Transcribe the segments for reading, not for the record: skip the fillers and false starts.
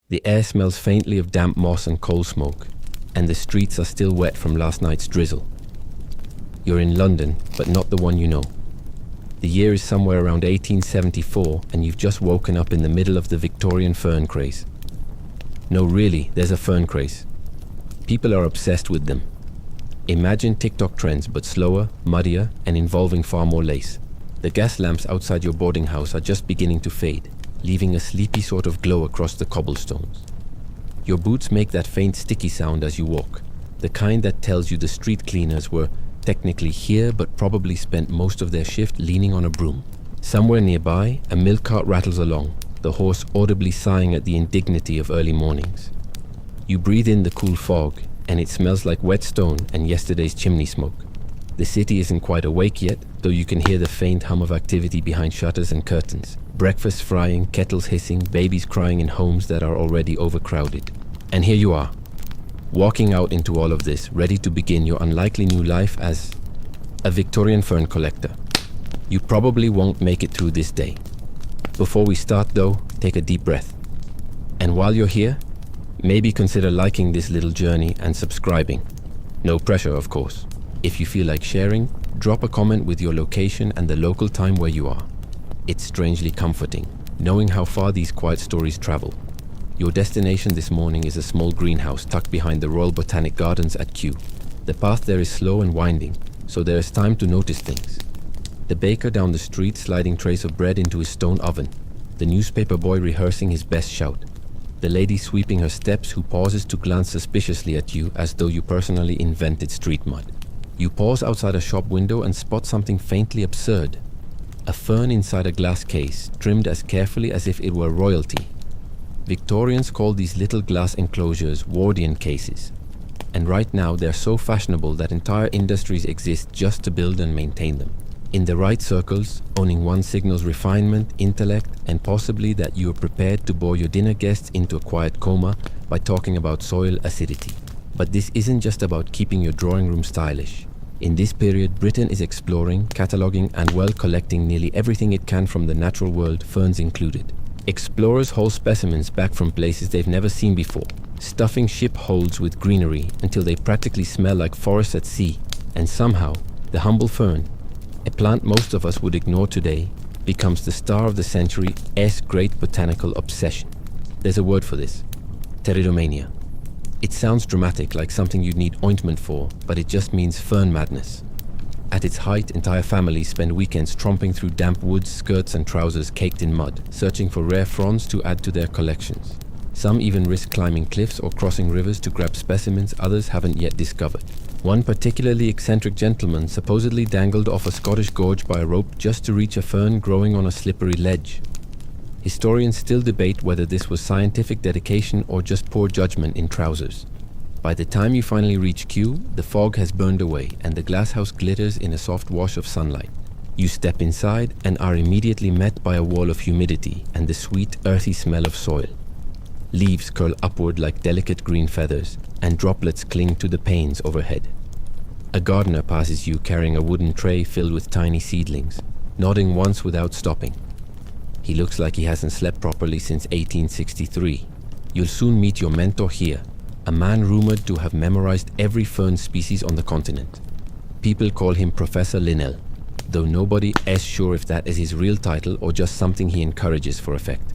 The air smells faintly of damp moss and coal smoke, and the streets are still wet from last night's drizzle. You're in London, but not the one you know. The year is somewhere around 1874, and you've just woken up in the middle of the Victorian fern craze. No, really, there's a fern craze. People are obsessed with them. Imagine TikTok trends, but slower, muddier, and involving far more lace. The gas lamps outside your boarding house are just beginning to fade, leaving a sleepy sort of glow across the cobblestones. Your boots make that faint sticky sound as you walk, the kind that tells you the street cleaners were technically here but probably spent most of their shift leaning on a broom. Somewhere nearby, a milk cart rattles along, the horse audibly sighing at the indignity of early mornings. You breathe in the cool fog, and it smells like wet stone and yesterday's chimney smoke. The city isn't quite awake yet, though you can hear the faint hum of activity behind shutters and curtains. Breakfast frying, kettles hissing, babies crying in homes that are already overcrowded. And here you are, walking out into all of this, ready to begin your unlikely new life as a Victorian fern collector. You probably won't make it through this day. Before we start though, take a deep breath. And while you're here, maybe consider liking this little journey and subscribing. No pressure, of course. If you feel like sharing, drop a comment with your location and the local time where you are. It's strangely comforting, knowing how far these quiet stories travel. Your destination this morning is a small greenhouse tucked behind the Royal Botanic Gardens at Kew. The path there is slow and winding, so there is time to notice things. The baker down the street sliding trays of bread into his stone oven. The newspaper boy rehearsing his best shout. The lady sweeping her steps who pauses to glance suspiciously at you as though you personally invented street mud. You pause outside a shop window and spot something faintly absurd. A fern inside a glass case, trimmed as carefully as if it were royalty. Victorians call these little glass enclosures Wardian cases. And right now they're so fashionable that entire industries exist just to build and maintain them. In the right circles, owning one signals refinement, intellect, and possibly that you are prepared to bore your dinner guests into a quiet coma by talking about soil acidity. But this isn't just about keeping your drawing room stylish. In this period, Britain is exploring, cataloguing, and collecting nearly everything it can from the natural world, ferns included. Explorers haul specimens back from places they've never seen before, stuffing ship holds with greenery until they practically smell like forests at sea. And somehow, the humble fern, a plant most of us would ignore today, becomes the star of the century's great botanical obsession. There's a word for this: Pteridomania. It sounds dramatic, like something you'd need ointment for, but it just means fern madness. At its height, entire families spend weekends tromping through damp woods, skirts and trousers caked in mud, searching for rare fronds to add to their collections. Some even risk climbing cliffs or crossing rivers to grab specimens others haven't yet discovered. One particularly eccentric gentleman supposedly dangled off a Scottish gorge by a rope just to reach a fern growing on a slippery ledge. Historians still debate whether this was scientific dedication or just poor judgment in trousers. By the time you finally reach Kew, the fog has burned away and the glasshouse glitters in a soft wash of sunlight. You step inside and are immediately met by a wall of humidity and the sweet, earthy smell of soil. Leaves curl upward like delicate green feathers, and droplets cling to the panes overhead. A gardener passes you carrying a wooden tray filled with tiny seedlings, nodding once without stopping. He looks like he hasn't slept properly since 1863. You'll soon meet your mentor here, a man rumored to have memorized every fern species on the continent. People call him Professor Linnell, though nobody is sure if that is his real title or just something he encourages for effect.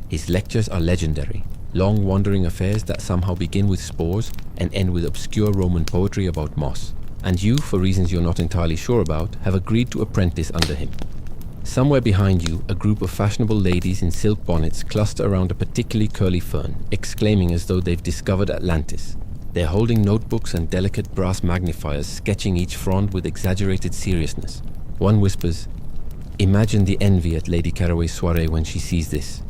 His lectures are legendary, long wandering affairs that somehow begin with spores and end with obscure Roman poetry about moss. And you, for reasons you're not entirely sure about, have agreed to apprentice under him. Somewhere behind you, a group of fashionable ladies in silk bonnets cluster around a particularly curly fern, exclaiming as though they've discovered Atlantis. They're holding notebooks and delicate brass magnifiers, sketching each frond with exaggerated seriousness. One whispers, "Imagine the envy at Lady Caraway's soiree when she sees this."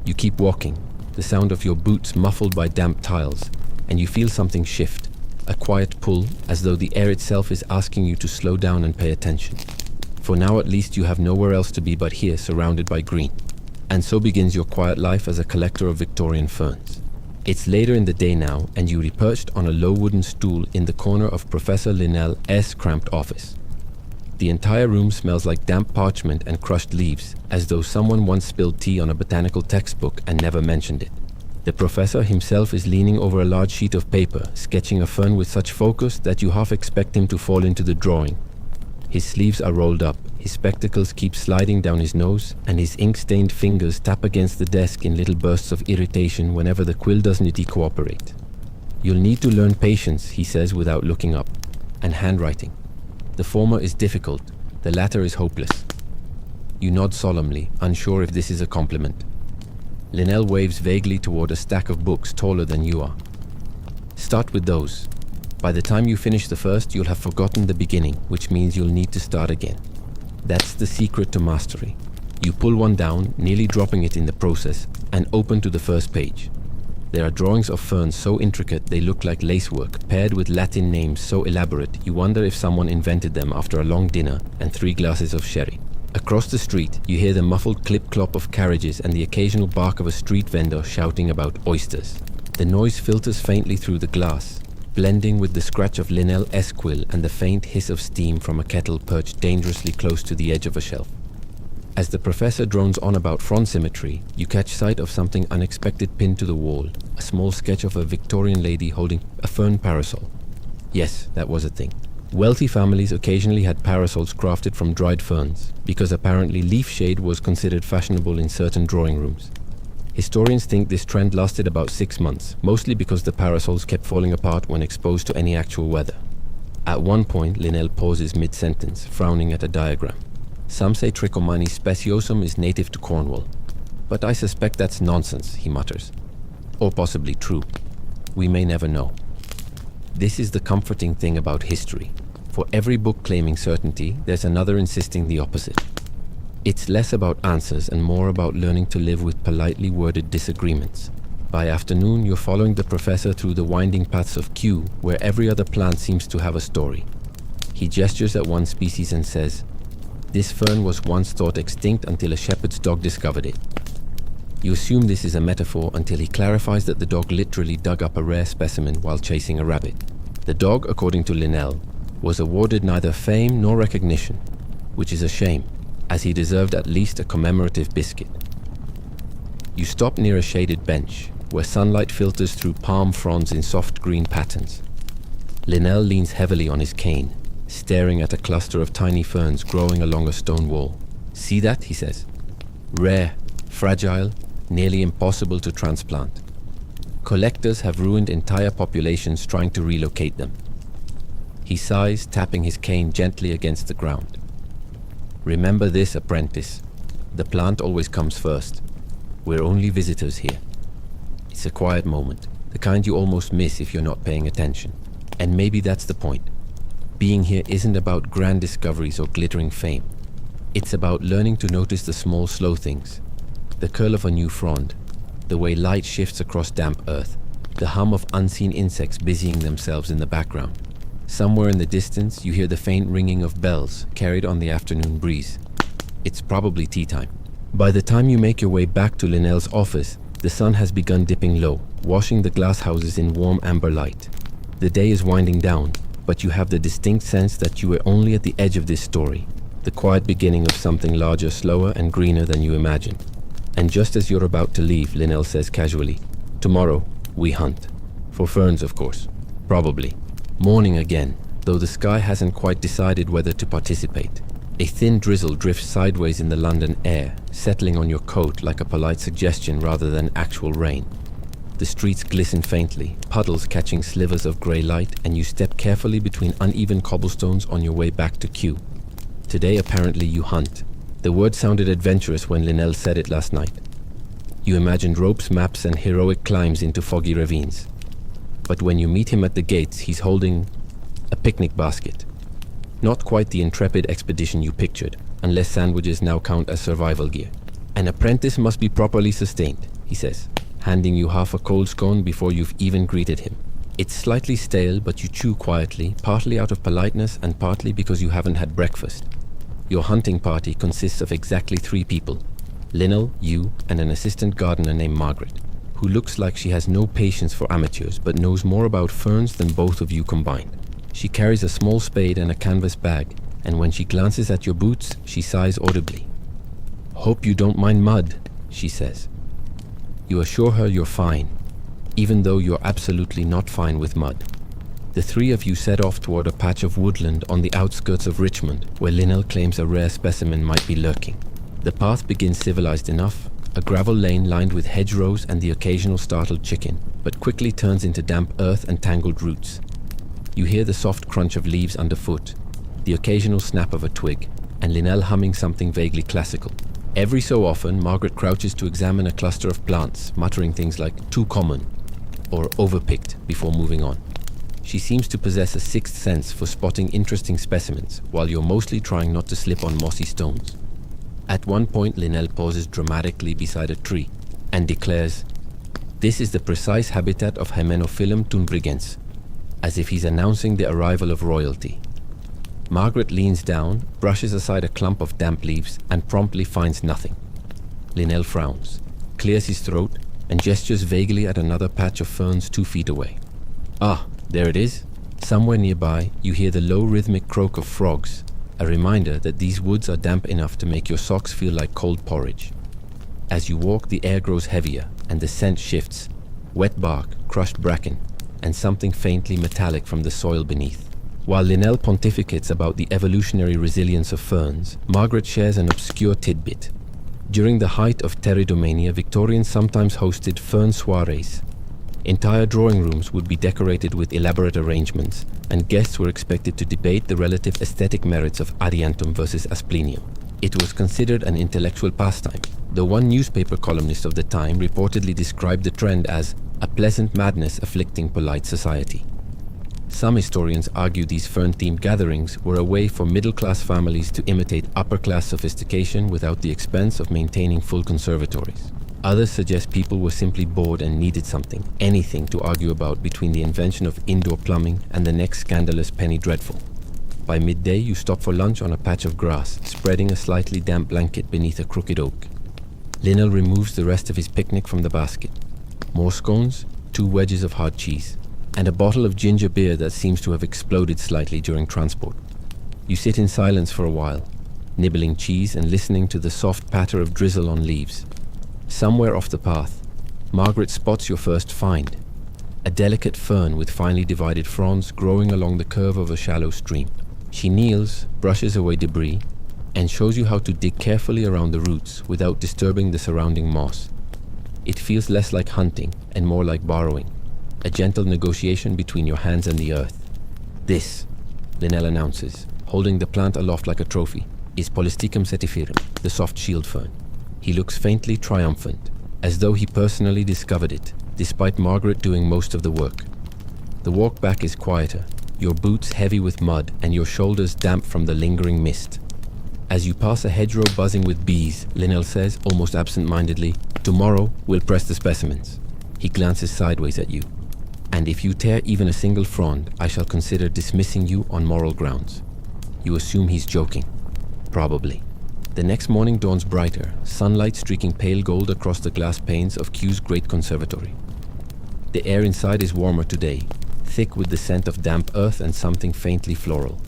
You keep walking, the sound of your boots muffled by damp tiles, and you feel something shift, a quiet pull, as though the air itself is asking you to slow down and pay attention. For now at least you have nowhere else to be but here, surrounded by green. And so begins your quiet life as a collector of Victorian ferns. It's later in the day now, and you are perched on a low wooden stool in the corner of Professor Linnell's cramped office. The entire room smells like damp parchment and crushed leaves, as though someone once spilled tea on a botanical textbook and never mentioned it. The professor himself is leaning over a large sheet of paper, sketching a fern with such focus that you half expect him to fall into the drawing. His sleeves are rolled up, his spectacles keep sliding down his nose, and his ink-stained fingers tap against the desk in little bursts of irritation whenever the quill doesn't cooperate. You'll need to learn patience, he says without looking up, and handwriting. The former is difficult, the latter is hopeless. You nod solemnly, unsure if this is a compliment. Linnell waves vaguely toward a stack of books taller than you are. Start with those. By the time you finish the first, you'll have forgotten the beginning, which means you'll need to start again. That's the secret to mastery. You pull one down, nearly dropping it in the process, and open to the first page. There are drawings of ferns so intricate they look like lacework, paired with Latin names so elaborate you wonder if someone invented them after a long dinner and 3 glasses of sherry. Across the street, you hear the muffled clip-clop of carriages and the occasional bark of a street vendor shouting about oysters. The noise filters faintly through the glass, blending with the scratch of Linnell's quill and the faint hiss of steam from a kettle perched dangerously close to the edge of a shelf. As the professor drones on about front symmetry, you catch sight of something unexpected pinned to the wall, a small sketch of a Victorian lady holding a fern parasol. Yes, that was a thing. Wealthy families occasionally had parasols crafted from dried ferns, because apparently leaf shade was considered fashionable in certain drawing rooms. Historians think this trend lasted about 6 months, mostly because the parasols kept falling apart when exposed to any actual weather. At one point, Linnell pauses mid-sentence, frowning at a diagram. Some say Trichomani speciosum is native to Cornwall, but I suspect that's nonsense, he mutters. Or possibly true. We may never know. This is the comforting thing about history. For every book claiming certainty, there's another insisting the opposite. It's less about answers and more about learning to live with politely worded disagreements. By afternoon, you're following the professor through the winding paths of Kew, where every other plant seems to have a story. He gestures at one species and says, "This fern was once thought extinct until a shepherd's dog discovered it." You assume this is a metaphor until he clarifies that the dog literally dug up a rare specimen while chasing a rabbit. The dog, according to Linnell, was awarded neither fame nor recognition, which is a shame, as he deserved at least a commemorative biscuit. You stop near a shaded bench, where sunlight filters through palm fronds in soft green patterns. Linnell leans heavily on his cane, staring at a cluster of tiny ferns growing along a stone wall. "See that?" he says. "Rare, fragile, nearly impossible to transplant. Collectors have ruined entire populations trying to relocate them." He sighs, tapping his cane gently against the ground. "Remember this, apprentice. The plant always comes first. We're only visitors here." It's a quiet moment, the kind you almost miss if you're not paying attention. And maybe that's the point. Being here isn't about grand discoveries or glittering fame. It's about learning to notice the small, slow things. The curl of a new frond, the way light shifts across damp earth, the hum of unseen insects busying themselves in the background. Somewhere in the distance, you hear the faint ringing of bells carried on the afternoon breeze. It's probably tea time. By the time you make your way back to Linnell's office, the sun has begun dipping low, washing the glass houses in warm amber light. The day is winding down, but you have the distinct sense that you were only at the edge of this story, the quiet beginning of something larger, slower, and greener than you imagined. And just as you're about to leave, Linnell says casually, "Tomorrow, we hunt. For ferns, of course. Probably." Morning again, though the sky hasn't quite decided whether to participate. A thin drizzle drifts sideways in the London air, settling on your coat like a polite suggestion rather than actual rain. The streets glisten faintly, puddles catching slivers of grey light, and you step carefully between uneven cobblestones on your way back to Kew. Today, apparently, you hunt. The word sounded adventurous when Linnell said it last night. You imagined ropes, maps, and heroic climbs into foggy ravines. But when you meet him at the gates, he's holding a picnic basket. Not quite the intrepid expedition you pictured, unless sandwiches now count as survival gear. "An apprentice must be properly sustained," he says, handing you half a cold scone before you've even greeted him. It's slightly stale, but you chew quietly, partly out of politeness and partly because you haven't had breakfast. Your hunting party consists of exactly 3 people. Linnell, you, and an assistant gardener named Margaret, who looks like she has no patience for amateurs but knows more about ferns than both of you combined. She carries a small spade and a canvas bag, and when she glances at your boots, she sighs audibly. "Hope you don't mind mud," she says. You assure her you're fine, even though you're absolutely not fine with mud. The three of you set off toward a patch of woodland on the outskirts of Richmond, where Linnell claims a rare specimen might be lurking. The path begins civilized enough, a gravel lane lined with hedgerows and the occasional startled chicken, but quickly turns into damp earth and tangled roots. You hear the soft crunch of leaves underfoot, the occasional snap of a twig, and Linnell humming something vaguely classical. Every so often, Margaret crouches to examine a cluster of plants, muttering things like "too common" or "overpicked" before moving on. She seems to possess a sixth sense for spotting interesting specimens, while you're mostly trying not to slip on mossy stones. At one point, Linnell pauses dramatically beside a tree and declares, "This is the precise habitat of Hymenophyllum tunbrigense," as if he's announcing the arrival of royalty. Margaret leans down, brushes aside a clump of damp leaves, and promptly finds nothing. Linnell frowns, clears his throat, and gestures vaguely at another patch of ferns 2 feet away. Ah, there it is. Somewhere nearby, you hear the low rhythmic croak of frogs, a reminder that these woods are damp enough to make your socks feel like cold porridge. As you walk, the air grows heavier, and the scent shifts. Wet bark, crushed bracken, and something faintly metallic from the soil beneath. While Linnell pontificates about the evolutionary resilience of ferns, Margaret shares an obscure tidbit. During the height of Pteridomania, Victorians sometimes hosted fern soirees. Entire drawing rooms would be decorated with elaborate arrangements, and guests were expected to debate the relative aesthetic merits of Adiantum versus Asplenium. It was considered an intellectual pastime, though one newspaper columnist of the time reportedly described the trend as a pleasant madness afflicting polite society. Some historians argue these fern-themed gatherings were a way for middle-class families to imitate upper-class sophistication without the expense of maintaining full conservatories. Others suggest people were simply bored and needed something, anything to argue about between the invention of indoor plumbing and the next scandalous penny dreadful. By midday, you stop for lunch on a patch of grass, spreading a slightly damp blanket beneath a crooked oak. Linnell removes the rest of his picnic from the basket. More scones, 2 wedges of hard cheese, and a bottle of ginger beer that seems to have exploded slightly during transport. You sit in silence for a while, nibbling cheese and listening to the soft patter of drizzle on leaves. Somewhere off the path, Margaret spots your first find, a delicate fern with finely divided fronds growing along the curve of a shallow stream. She kneels, brushes away debris, and shows you how to dig carefully around the roots without disturbing the surrounding moss. It feels less like hunting and more like borrowing, a gentle negotiation between your hands and the earth. "This," Linnell announces, holding the plant aloft like a trophy, "is Polystichum setiferum, the soft shield fern." He looks faintly triumphant, as though he personally discovered it, despite Margaret doing most of the work. The walk back is quieter, your boots heavy with mud and your shoulders damp from the lingering mist. As you pass a hedgerow buzzing with bees, Linnell says, almost absent-mindedly, "Tomorrow we'll press the specimens." He glances sideways at you. "And if you tear even a single frond, I shall consider dismissing you on moral grounds." You assume he's joking. Probably. The next morning dawns brighter, sunlight streaking pale gold across the glass panes of Q's great conservatory. The air inside is warmer today, thick with the scent of damp earth and something faintly floral.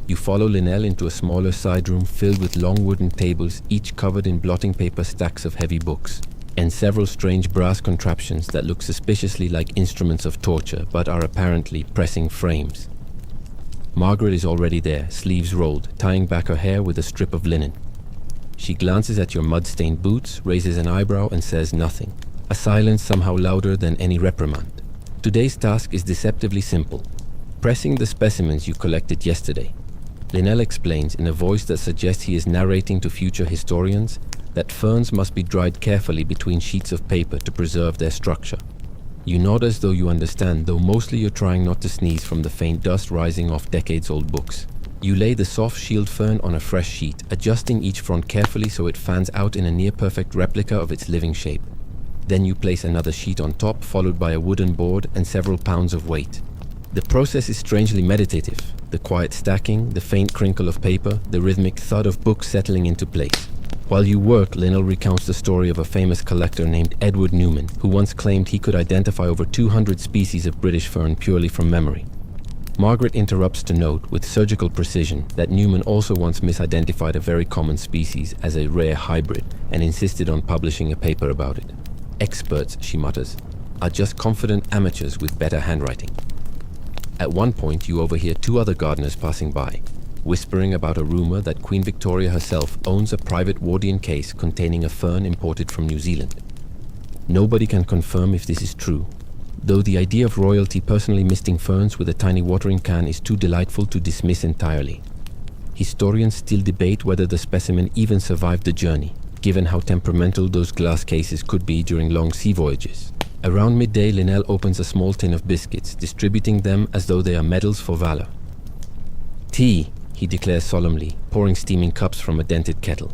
You follow Linnell into a smaller side room filled with long wooden tables, each covered in blotting paper stacks of heavy books, and several strange brass contraptions that look suspiciously like instruments of torture but are apparently pressing frames. Margaret is already there, sleeves rolled, tying back her hair with a strip of linen. She glances at your mud-stained boots, raises an eyebrow and says nothing, a silence somehow louder than any reprimand. Today's task is deceptively simple, pressing the specimens you collected yesterday. Linnell explains in a voice that suggests he is narrating to future historians that ferns must be dried carefully between sheets of paper to preserve their structure. You nod as though you understand, though mostly you're trying not to sneeze from the faint dust rising off decades-old books. You lay the soft shield fern on a fresh sheet, adjusting each frond carefully so it fans out in a near-perfect replica of its living shape. Then you place another sheet on top, followed by a wooden board and several pounds of weight. The process is strangely meditative, the quiet stacking, the faint crinkle of paper, the rhythmic thud of books settling into place. While you work, Linnell recounts the story of a famous collector named Edward Newman, who once claimed he could identify over 200 species of British fern purely from memory. Margaret interrupts to note, with surgical precision, that Newman also once misidentified a very common species as a rare hybrid and insisted on publishing a paper about it. "Experts," she mutters. are just confident amateurs with better handwriting. At one point, you overhear two other gardeners passing by, whispering about a rumor that Queen Victoria herself owns a private Wardian case containing a fern imported from New Zealand. Nobody can confirm if this is true, though the idea of royalty personally misting ferns with a tiny watering can is too delightful to dismiss entirely. Historians still debate whether the specimen even survived the journey, given how temperamental those glass cases could be during long sea voyages. Around midday, Linnell opens a small tin of biscuits, distributing them as though they are medals for valor. "Tea," he declares solemnly, pouring steaming cups from a dented kettle.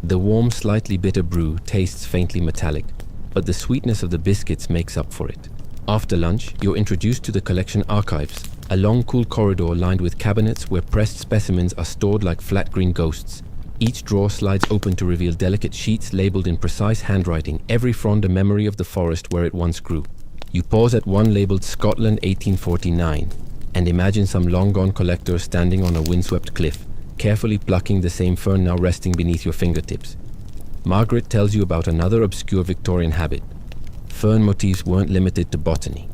The warm, slightly bitter brew tastes faintly metallic, but the sweetness of the biscuits makes up for it. After lunch, you're introduced to the collection archives, a long, cool corridor lined with cabinets where pressed specimens are stored like flat green ghosts. Each drawer slides open to reveal delicate sheets labeled in precise handwriting, every frond a memory of the forest where it once grew. You pause at one labeled Scotland 1849 and imagine some long-gone collector standing on a windswept cliff, carefully plucking the same fern now resting beneath your fingertips. Margaret tells you about another obscure Victorian habit. Fern motifs weren't limited to botany.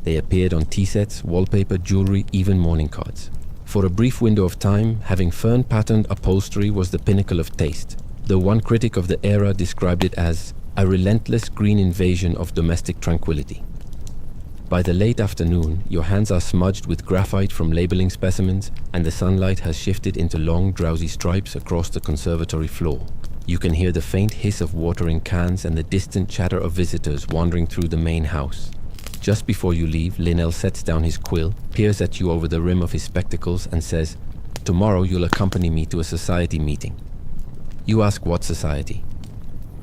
They appeared on tea sets, wallpaper, jewelry, even mourning cards. For a brief window of time, having fern-patterned upholstery was the pinnacle of taste, though one critic of the era described it as a relentless green invasion of domestic tranquility. By the late afternoon, your hands are smudged with graphite from labeling specimens, and the sunlight has shifted into long, drowsy stripes across the conservatory floor. You can hear the faint hiss of water in cans and the distant chatter of visitors wandering through the main house. Just before you leave, Linnell sets down his quill, peers at you over the rim of his spectacles, and says, "Tomorrow you'll accompany me to a society meeting." You ask what society.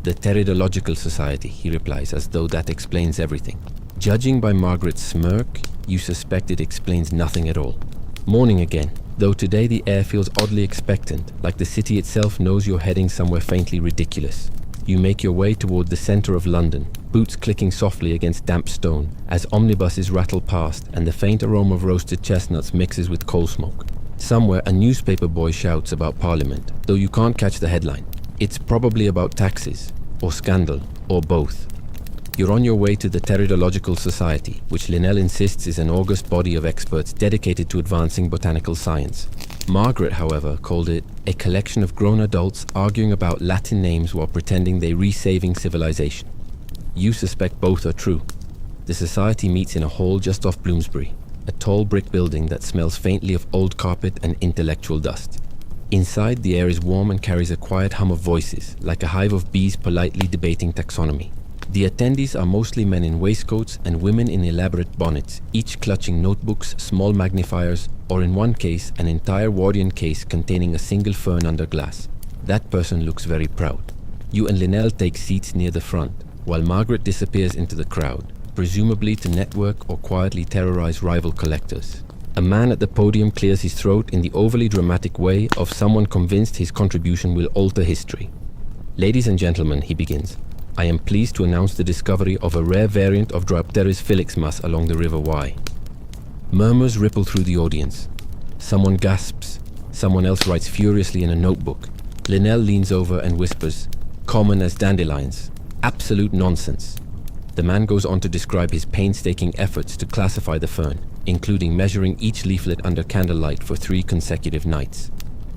"The Pteridological Society," he replies, as though that explains everything. Judging by Margaret's smirk, you suspect it explains nothing at all. Morning again, though today the air feels oddly expectant, like the city itself knows you're heading somewhere faintly ridiculous. You make your way toward the center of London, boots clicking softly against damp stone as omnibuses rattle past and the faint aroma of roasted chestnuts mixes with coal smoke. Somewhere a newspaper boy shouts about Parliament, though you can't catch the headline. It's probably about taxes, or scandal, or both. You're on your way to the Pteridological Society, which Linnell insists is an august body of experts dedicated to advancing botanical science. Margaret, however, called it a collection of grown adults arguing about Latin names while pretending they re-saving civilization. You suspect both are true. The society meets in a hall just off Bloomsbury, a tall brick building that smells faintly of old carpet and intellectual dust. Inside, the air is warm and carries a quiet hum of voices, like a hive of bees politely debating taxonomy. The attendees are mostly men in waistcoats and women in elaborate bonnets, each clutching notebooks, small magnifiers, or in one case, an entire Wardian case containing a single fern under glass. That person looks very proud. You and Linnell take seats near the front, while Margaret disappears into the crowd, presumably to network or quietly terrorize rival collectors. A man at the podium clears his throat in the overly dramatic way of someone convinced his contribution will alter history. "Ladies and gentlemen," he begins, "I am pleased to announce the discovery of a rare variant of Drypteris filixmas along the River Wye." Murmurs ripple through the audience. Someone gasps. Someone else writes furiously in a notebook. Linnell leans over and whispers, "Common as dandelions. Absolute nonsense." The man goes on to describe his painstaking efforts to classify the fern, including measuring each leaflet under candlelight for 3 consecutive nights.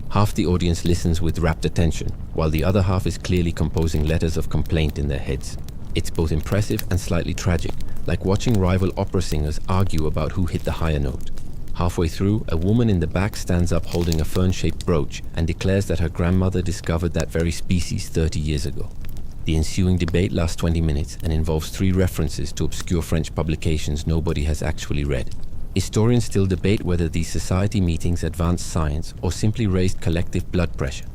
Half the audience listens with rapt attention, while the other half is clearly composing letters of complaint in their heads. It's both impressive and slightly tragic, like watching rival opera singers argue about who hit the higher note. Halfway through, a woman in the back stands up holding a fern-shaped brooch and declares that her grandmother discovered that very species 30 years ago. The ensuing debate lasts 20 minutes and involves 3 references to obscure French publications nobody has actually read. Historians still debate whether these society meetings advanced science or simply raised collective blood pressure.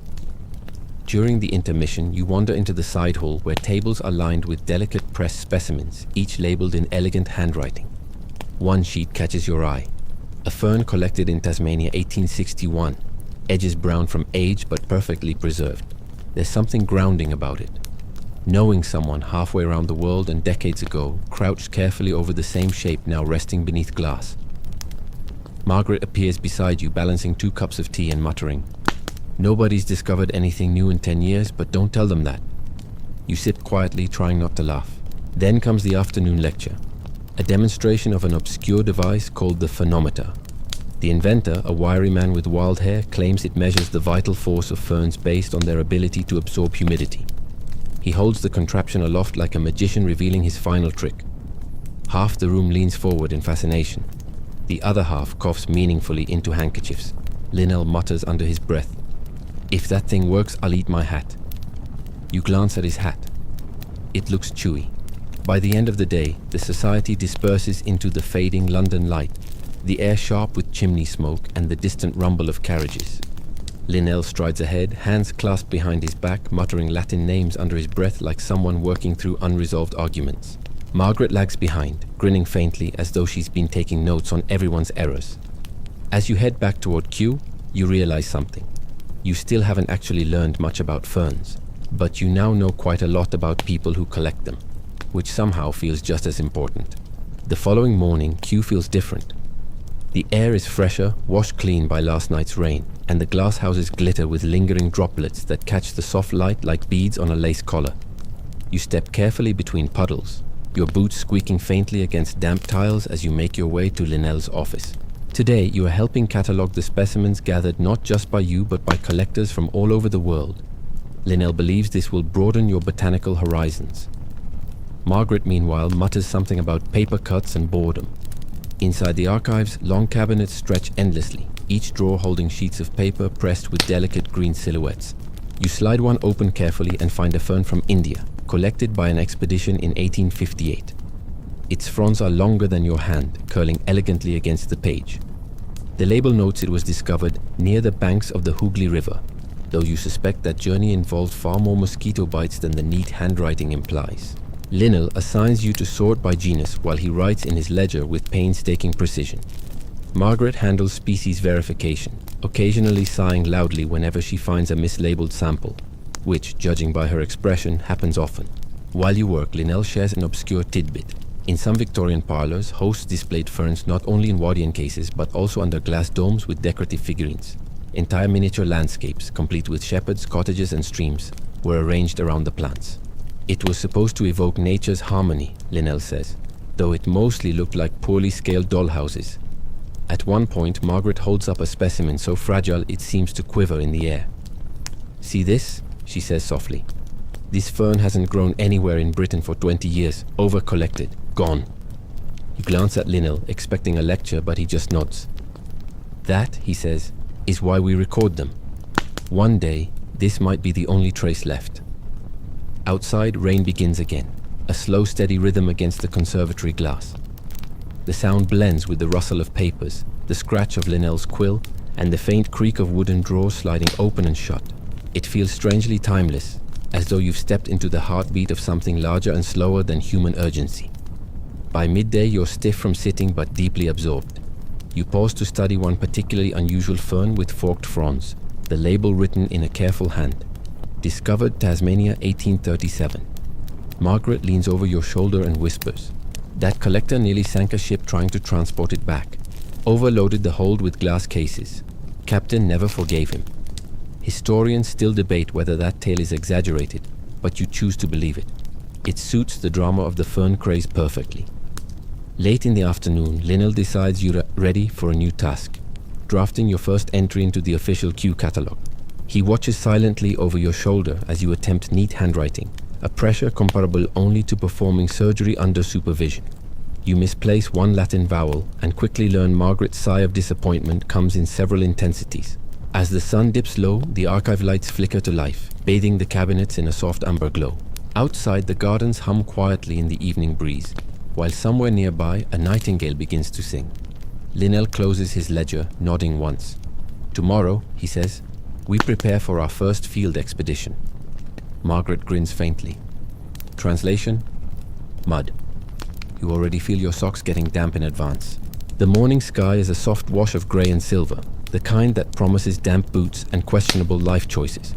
During the intermission, you wander into the side hall where tables are lined with delicate pressed specimens, each labeled in elegant handwriting. One sheet catches your eye. A fern collected in Tasmania 1861, edges brown from age but perfectly preserved. There's something grounding about it. Knowing someone halfway around the world and decades ago, crouched carefully over the same shape now resting beneath glass. Margaret appears beside you, balancing 2 cups of tea and muttering, "Nobody's discovered anything new in 10 years, but don't tell them that." You sip quietly, trying not to laugh. Then comes the afternoon lecture, a demonstration of an obscure device called the phonometer. The inventor, a wiry man with wild hair, claims it measures the vital force of ferns based on their ability to absorb humidity. He holds the contraption aloft like a magician revealing his final trick. Half the room leans forward in fascination. The other half coughs meaningfully into handkerchiefs. Linnell mutters under his breath, "If that thing works, I'll eat my hat." You glance at his hat. It looks chewy. By the end of the day, the society disperses into the fading London light, the air sharp with chimney smoke and the distant rumble of carriages. Linnell strides ahead, hands clasped behind his back, muttering Latin names under his breath like someone working through unresolved arguments. Margaret lags behind, grinning faintly as though she's been taking notes on everyone's errors. As you head back toward Q, you realize something. You still haven't actually learned much about ferns, but you now know quite a lot about people who collect them, which somehow feels just as important. The following morning, Q feels different. The air is fresher, washed clean by last night's rain, and the glass houses glitter with lingering droplets that catch the soft light like beads on a lace collar. You step carefully between puddles, your boots squeaking faintly against damp tiles as you make your way to Linnell's office. Today, you are helping catalog the specimens gathered not just by you but by collectors from all over the world. Linnell believes this will broaden your botanical horizons. Margaret, meanwhile, mutters something about paper cuts and boredom. Inside the archives, long cabinets stretch endlessly, each drawer holding sheets of paper pressed with delicate green silhouettes. You slide one open carefully and find a fern from India, collected by an expedition in 1858. Its fronds are longer than your hand, curling elegantly against the page. The label notes it was discovered near the banks of the Hooghly River, though you suspect that journey involved far more mosquito bites than the neat handwriting implies. Linnell assigns you to sort by genus while he writes in his ledger with painstaking precision. Margaret handles species verification, occasionally sighing loudly whenever she finds a mislabeled sample, which, judging by her expression, happens often. While you work, Linnell shares an obscure tidbit. In some Victorian parlors, hosts displayed ferns not only in Wardian cases but also under glass domes with decorative figurines. Entire miniature landscapes, complete with shepherds, cottages and streams, were arranged around the plants. It was supposed to evoke nature's harmony, Linnell says, though it mostly looked like poorly scaled dollhouses. At one point, Margaret holds up a specimen so fragile it seems to quiver in the air. "See this?" she says softly. "This fern hasn't grown anywhere in Britain for 20 years, over-collected, gone." You glance at Linnell, expecting a lecture, but he just nods. "That," he says, "is why we record them. One day, this might be the only trace left." Outside, rain begins again, a slow, steady rhythm against the conservatory glass. The sound blends with the rustle of papers, the scratch of Linnell's quill, and the faint creak of wooden drawers sliding open and shut. It feels strangely timeless, as though you've stepped into the heartbeat of something larger and slower than human urgency. By midday, you're stiff from sitting but deeply absorbed. You pause to study one particularly unusual fern with forked fronds, the label written in a careful hand. Discovered Tasmania 1837. Margaret leans over your shoulder and whispers. That collector nearly sank a ship trying to transport it back. Overloaded the hold with glass cases. Captain never forgave him. Historians still debate whether that tale is exaggerated, but you choose to believe it. It suits the drama of the fern craze perfectly. Late in the afternoon, Linnell decides you're ready for a new task, drafting your first entry into the official Q catalog. He watches silently over your shoulder as you attempt neat handwriting, a pressure comparable only to performing surgery under supervision. You misplace one Latin vowel and quickly learn Margaret's sigh of disappointment comes in several intensities. As the sun dips low, the archive lights flicker to life, bathing the cabinets in a soft amber glow. Outside, the gardens hum quietly in the evening breeze, while somewhere nearby, a nightingale begins to sing. Linnell closes his ledger, nodding once. "Tomorrow," he says, "we prepare for our first field expedition." Margaret grins faintly. Translation: mud. You already feel your socks getting damp in advance. The morning sky is a soft wash of grey and silver, the kind that promises damp boots and questionable life choices.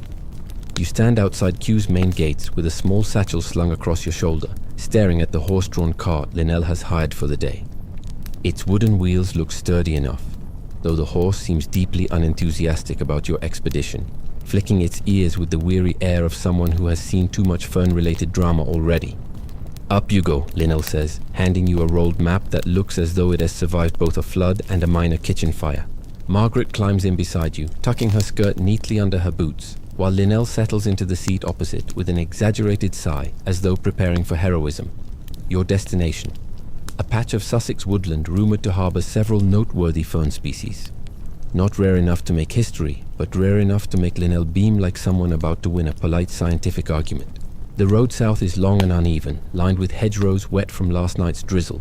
You stand outside Q's main gates with a small satchel slung across your shoulder, staring at the horse-drawn cart Linnell has hired for the day. Its wooden wheels look sturdy enough, though the horse seems deeply unenthusiastic about your expedition, flicking its ears with the weary air of someone who has seen too much fern-related drama already. Up you go, Linnell says, handing you a rolled map that looks as though it has survived both a flood and a minor kitchen fire. Margaret climbs in beside you, tucking her skirt neatly under her boots, while Linnell settles into the seat opposite with an exaggerated sigh, as though preparing for heroism. Your destination: a patch of Sussex woodland rumored to harbor several noteworthy fern species. Not rare enough to make history, but rare enough to make Linnell beam like someone about to win a polite scientific argument. The road south is long and uneven, lined with hedgerows wet from last night's drizzle.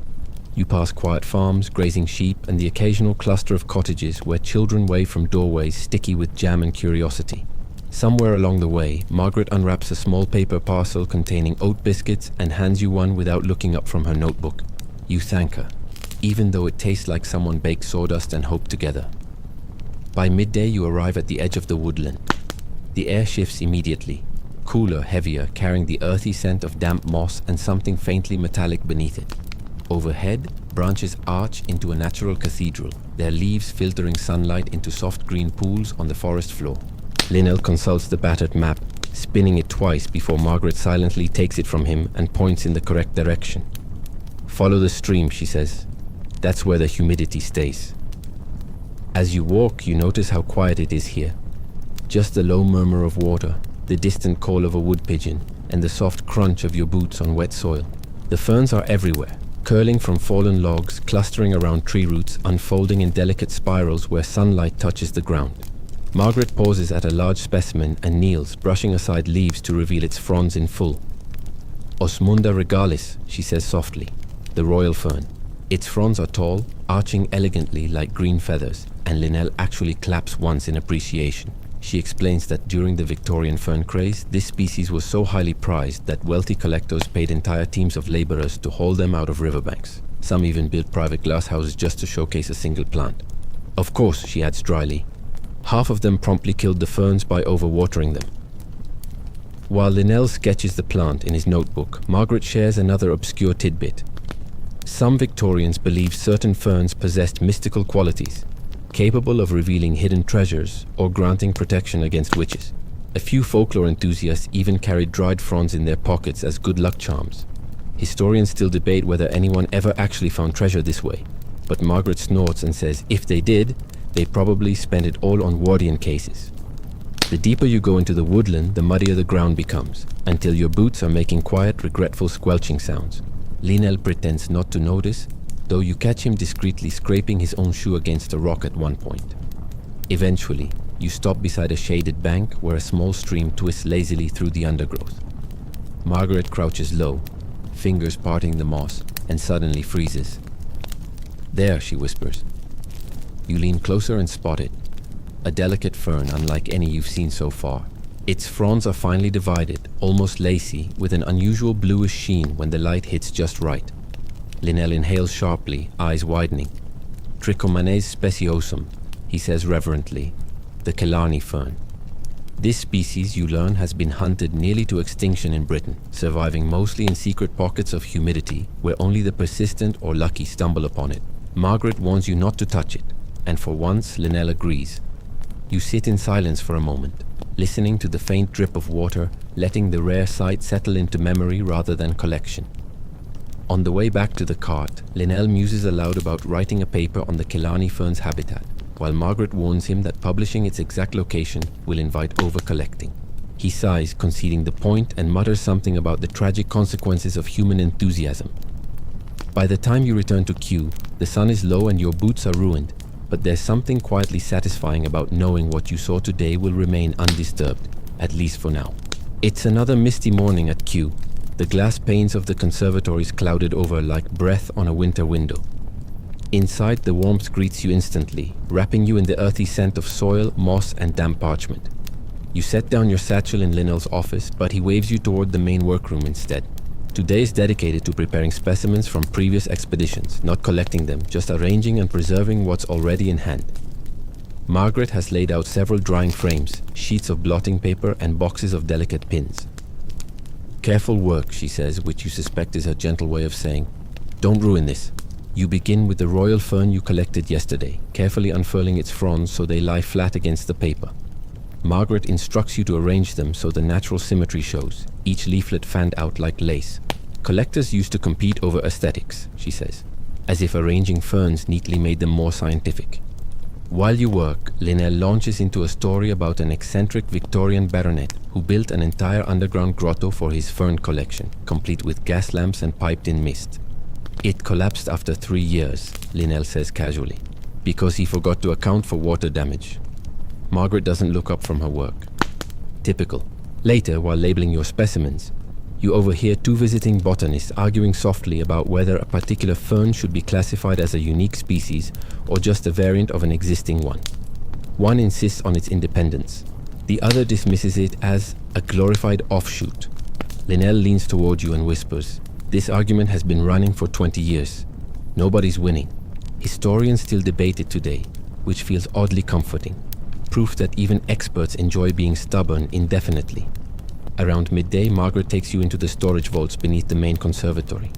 You pass quiet farms, grazing sheep, and the occasional cluster of cottages where children wave from doorways sticky with jam and curiosity. Somewhere along the way, Margaret unwraps a small paper parcel containing oat biscuits and hands you one without looking up from her notebook. You thank her, even though it tastes like someone baked sawdust and hope together. By midday, you arrive at the edge of the woodland. The air shifts immediately, cooler, heavier, carrying the earthy scent of damp moss and something faintly metallic beneath it. Overhead, branches arch into a natural cathedral, their leaves filtering sunlight into soft green pools on the forest floor. Linnell consults the battered map, spinning it twice before Margaret silently takes it from him and points in the correct direction. Follow the stream, she says. That's where the humidity stays. As you walk, you notice how quiet it is here. Just the low murmur of water, the distant call of a wood pigeon, and the soft crunch of your boots on wet soil. The ferns are everywhere, curling from fallen logs, clustering around tree roots, unfolding in delicate spirals where sunlight touches the ground. Margaret pauses at a large specimen and kneels, brushing aside leaves to reveal its fronds in full. Osmunda regalis, she says softly, the royal fern. Its fronds are tall, arching elegantly like green feathers, and Linnell actually claps once in appreciation. She explains that during the Victorian fern craze, this species was so highly prized that wealthy collectors paid entire teams of laborers to haul them out of riverbanks. Some even built private glasshouses just to showcase a single plant. Of course, she adds dryly, half of them promptly killed the ferns by overwatering them. While Linnell sketches the plant in his notebook, Margaret shares another obscure tidbit. Some Victorians believed certain ferns possessed mystical qualities, capable of revealing hidden treasures or granting protection against witches. A few folklore enthusiasts even carried dried fronds in their pockets as good luck charms. Historians still debate whether anyone ever actually found treasure this way, but Margaret snorts and says if they did, they probably spent it all on Wardian cases. The deeper you go into the woodland, the muddier the ground becomes, until your boots are making quiet, regretful squelching sounds. Linnell pretends not to notice, though you catch him discreetly scraping his own shoe against a rock at one point. Eventually, you stop beside a shaded bank where a small stream twists lazily through the undergrowth. Margaret crouches low, fingers parting the moss, and suddenly freezes. There, she whispers. You lean closer and spot it. A delicate fern unlike any you've seen so far. Its fronds are finely divided, almost lacy, with an unusual bluish sheen when the light hits just right. Linnell inhales sharply, eyes widening. Trichomanes speciosum, he says reverently, the Killarney fern. This species, you learn, has been hunted nearly to extinction in Britain, surviving mostly in secret pockets of humidity where only the persistent or lucky stumble upon it. Margaret warns you not to touch it, and for once Linnell agrees. You sit in silence for a moment, listening to the faint drip of water, letting the rare sight settle into memory rather than collection. On the way back to the cart, Linnell muses aloud about writing a paper on the Killarney fern's habitat, while Margaret warns him that publishing its exact location will invite over-collecting. He sighs, conceding the point, and mutters something about the tragic consequences of human enthusiasm. By the time you return to Kew, the sun is low and your boots are ruined, but there's something quietly satisfying about knowing what you saw today will remain undisturbed, at least for now. It's another misty morning at Kew. The glass panes of the conservatories clouded over like breath on a winter window. Inside, the warmth greets you instantly, wrapping you in the earthy scent of soil, moss, and damp parchment. You set down your satchel in Linnell's office, but he waves you toward the main workroom instead. Today is dedicated to preparing specimens from previous expeditions, not collecting them, just arranging and preserving what's already in hand. Margaret has laid out several drying frames, sheets of blotting paper, and boxes of delicate pins. Careful work, she says, which you suspect is her gentle way of saying, don't ruin this. You begin with the royal fern you collected yesterday, carefully unfurling its fronds so they lie flat against the paper. Margaret instructs you to arrange them so the natural symmetry shows, each leaflet fanned out like lace. Collectors used to compete over aesthetics, she says, as if arranging ferns neatly made them more scientific. While you work, Linnell launches into a story about an eccentric Victorian baronet who built an entire underground grotto for his fern collection, complete with gas lamps and piped-in mist. It collapsed after 3 years, Linnell says casually, because he forgot to account for water damage. Margaret doesn't look up from her work. Typical. Later, while labeling your specimens, you overhear 2 visiting botanists arguing softly about whether a particular fern should be classified as a unique species or just a variant of an existing one. One insists on its independence. The other dismisses it as a glorified offshoot. Linnell leans toward you and whispers, "This argument has been running for 20 years. Nobody's winning. Historians still debate it today, which feels oddly comforting. Proof that even experts enjoy being stubborn indefinitely." Around midday, Margaret takes you into the storage vaults beneath the main conservatory.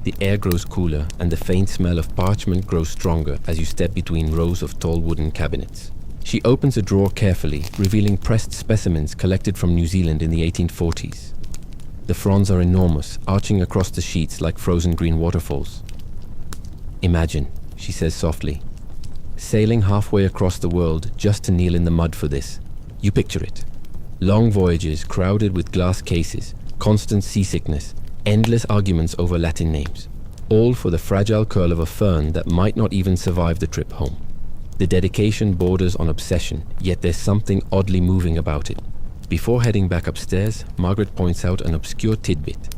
The air grows cooler and the faint smell of parchment grows stronger as you step between rows of tall wooden cabinets. She opens a drawer carefully, revealing pressed specimens collected from New Zealand in the 1840s. The fronds are enormous, arching across the sheets like frozen green waterfalls. "Imagine," she says softly, "sailing halfway across the world just to kneel in the mud for this. You picture it. Long voyages crowded with glass cases, constant seasickness, endless arguments over Latin names, all for the fragile curl of a fern that might not even survive the trip home. The dedication borders on obsession, yet there's something oddly moving about it." Before heading back upstairs, Margaret points out an obscure tidbit.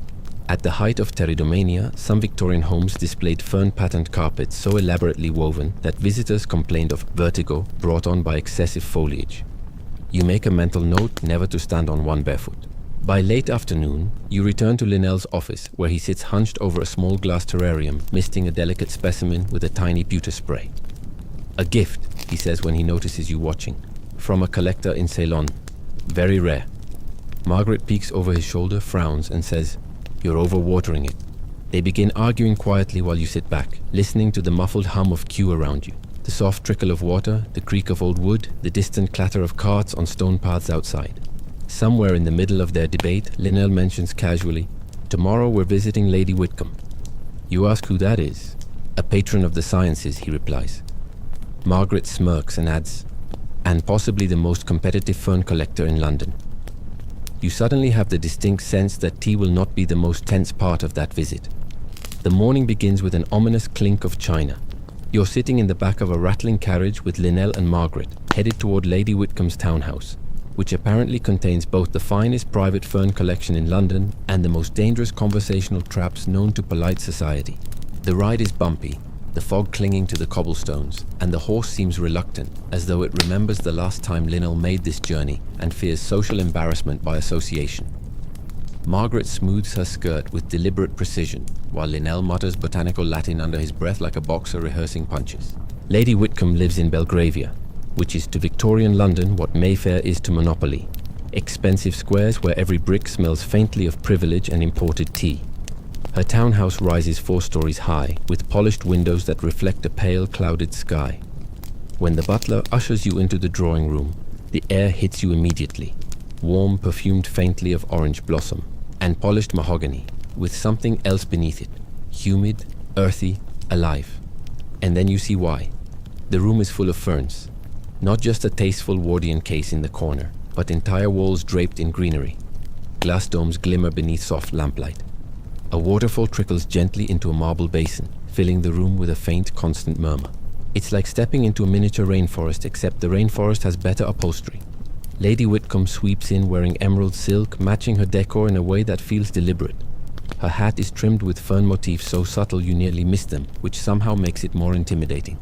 At the height of Pteridomania, some Victorian homes displayed fern-patterned carpets so elaborately woven that visitors complained of vertigo brought on by excessive foliage. You make a mental note never to stand on one barefoot. By late afternoon, you return to Linnell's office, where he sits hunched over a small glass terrarium, misting a delicate specimen with a tiny pewter spray. "A gift," he says when he notices you watching, "from a collector in Ceylon. Very rare." Margaret peeks over his shoulder, frowns, and says, "You're overwatering it." They begin arguing quietly while you sit back, listening to the muffled hum of Kew around you. The soft trickle of water, the creak of old wood, the distant clatter of carts on stone paths outside. Somewhere in the middle of their debate, Linnell mentions casually, "Tomorrow we're visiting Lady Whitcomb." You ask who that is. "A patron of the sciences," he replies. Margaret smirks and adds, "and possibly the most competitive fern collector in London." You suddenly have the distinct sense that tea will not be the most tense part of that visit. The morning begins with an ominous clink of china. You're sitting in the back of a rattling carriage with Linnell and Margaret, headed toward Lady Whitcomb's townhouse, which apparently contains both the finest private fern collection in London and the most dangerous conversational traps known to polite society. The ride is bumpy, the fog clinging to the cobblestones, and the horse seems reluctant, as though it remembers the last time Linnell made this journey and fears social embarrassment by association. Margaret smooths her skirt with deliberate precision, while Linnell mutters botanical Latin under his breath like a boxer rehearsing punches. Lady Whitcomb lives in Belgravia, which is to Victorian London what Mayfair is to Monopoly. Expensive squares where every brick smells faintly of privilege and imported tea. Her townhouse rises 4 stories high, with polished windows that reflect a pale, clouded sky. When the butler ushers you into the drawing room, the air hits you immediately, warm, perfumed faintly of orange blossom, and polished mahogany, with something else beneath it, humid, earthy, alive. And then you see why. The room is full of ferns. Not just a tasteful Wardian case in the corner, but entire walls draped in greenery. Glass domes glimmer beneath soft lamplight. A waterfall trickles gently into a marble basin, filling the room with a faint, constant murmur. It's like stepping into a miniature rainforest, except the rainforest has better upholstery. Lady Whitcomb sweeps in wearing emerald silk, matching her decor in a way that feels deliberate. Her hat is trimmed with fern motifs so subtle you nearly miss them, which somehow makes it more intimidating.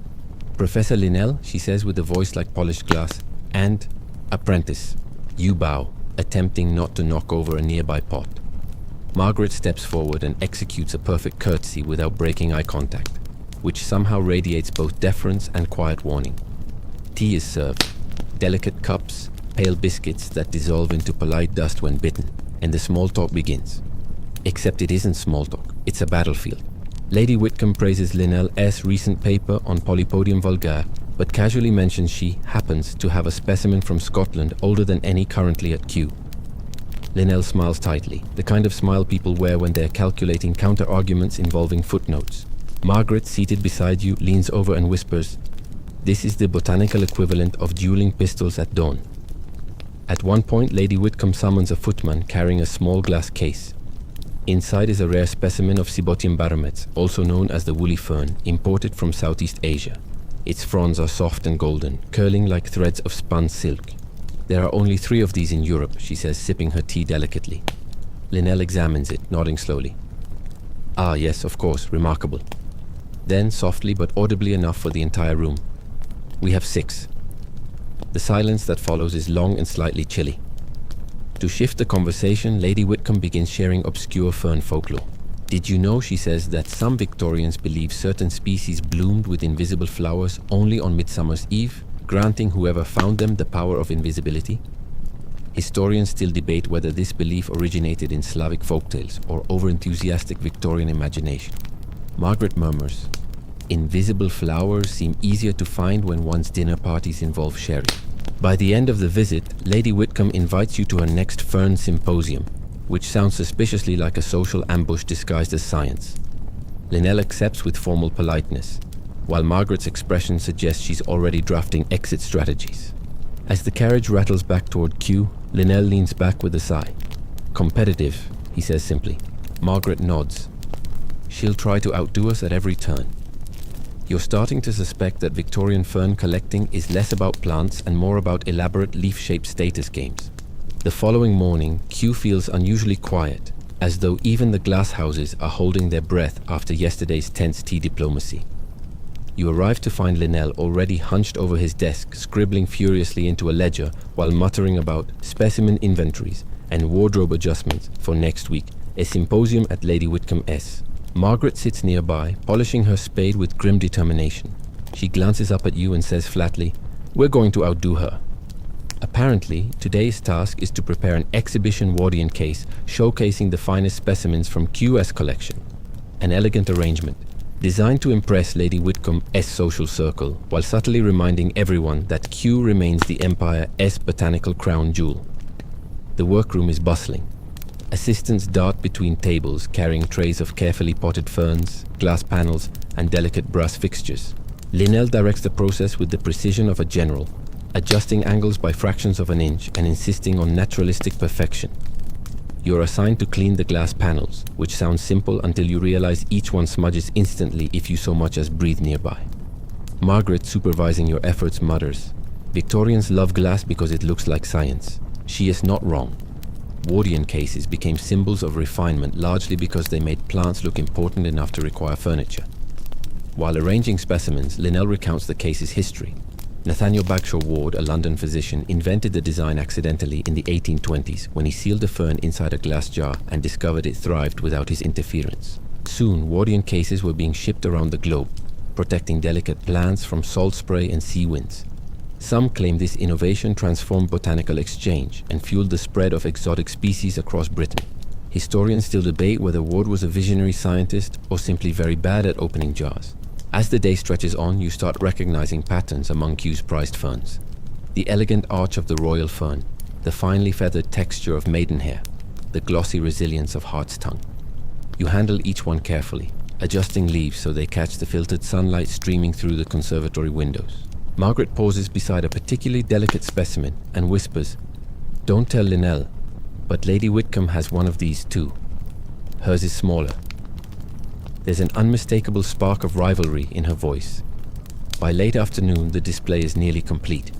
"Professor Linnell," she says with a voice like polished glass, and "apprentice." You bow, attempting not to knock over a nearby pot. Margaret steps forward and executes a perfect curtsy without breaking eye contact, which somehow radiates both deference and quiet warning. Tea is served, delicate cups, pale biscuits that dissolve into polite dust when bitten, and the small talk begins. Except it isn't small talk, it's a battlefield. Lady Whitcomb praises Linnell's recent paper on Polypodium vulgare, but casually mentions she happens to have a specimen from Scotland older than any currently at Kew. Linnell smiles tightly, the kind of smile people wear when they're calculating counter-arguments involving footnotes. Margaret, seated beside you, leans over and whispers, "This is the botanical equivalent of dueling pistols at dawn." At one point, Lady Whitcomb summons a footman carrying a small glass case. Inside is a rare specimen of Cibotium barometz, also known as the woolly fern, imported from Southeast Asia. Its fronds are soft and golden, curling like threads of spun silk. "There are only 3 of these in Europe," she says, sipping her tea delicately. Linnell examines it, nodding slowly. "Ah, yes, of course, remarkable." Then, softly but audibly enough for the entire room, "We have 6. The silence that follows is long and slightly chilly. To shift the conversation, Lady Whitcomb begins sharing obscure fern folklore. "Did you know," she says, "that some Victorians believe certain species bloomed with invisible flowers only on Midsummer's Eve, granting whoever found them the power of invisibility?" Historians still debate whether this belief originated in Slavic folktales or overenthusiastic Victorian imagination. Margaret murmurs, "Invisible flowers seem easier to find when one's dinner parties involve sherry." By the end of the visit, Lady Whitcomb invites you to her next fern symposium, which sounds suspiciously like a social ambush disguised as science. Linnell accepts with formal politeness, while Margaret's expression suggests she's already drafting exit strategies. As the carriage rattles back toward Kew, Linnell leans back with a sigh. "Competitive," he says simply. Margaret nods. "She'll try to outdo us at every turn." You're starting to suspect that Victorian fern collecting is less about plants and more about elaborate leaf-shaped status games. The following morning, Kew feels unusually quiet, as though even the glass houses are holding their breath after yesterday's tense tea diplomacy. You arrive to find Linnell already hunched over his desk, scribbling furiously into a ledger while muttering about specimen inventories and wardrobe adjustments for next week, a symposium at Lady Whitcomb S. Margaret sits nearby, polishing her spade with grim determination. She glances up at you and says flatly, "We're going to outdo her." Apparently, today's task is to prepare an exhibition Wardian case showcasing the finest specimens from QS collection. An elegant arrangement, designed to impress Lady Whitcomb's social circle, while subtly reminding everyone that Kew remains the Empire's botanical crown jewel. The workroom is bustling. Assistants dart between tables carrying trays of carefully potted ferns, glass panels, and delicate brass fixtures. Linnell directs the process with the precision of a general, adjusting angles by fractions of an inch and insisting on naturalistic perfection. You're assigned to clean the glass panels, which sounds simple until you realize each one smudges instantly if you so much as breathe nearby. Margaret, supervising your efforts, mutters, "Victorians love glass because it looks like science." She is not wrong. Wardian cases became symbols of refinement largely because they made plants look important enough to require furniture. While arranging specimens, Linnell recounts the case's history. Nathaniel Bagshaw Ward, a London physician, invented the design accidentally in the 1820s when he sealed a fern inside a glass jar and discovered it thrived without his interference. Soon, Wardian cases were being shipped around the globe, protecting delicate plants from salt spray and sea winds. Some claim this innovation transformed botanical exchange and fueled the spread of exotic species across Britain. Historians still debate whether Ward was a visionary scientist or simply very bad at opening jars. As the day stretches on, you start recognizing patterns among Kew's prized ferns. The elegant arch of the royal fern, the finely feathered texture of maidenhair, the glossy resilience of hart's tongue. You handle each one carefully, adjusting leaves so they catch the filtered sunlight streaming through the conservatory windows. Margaret pauses beside a particularly delicate specimen and whispers, "Don't tell Linnell, but Lady Whitcomb has one of these too. Hers is smaller." There's an unmistakable spark of rivalry in her voice. By late afternoon, the display is nearly complete.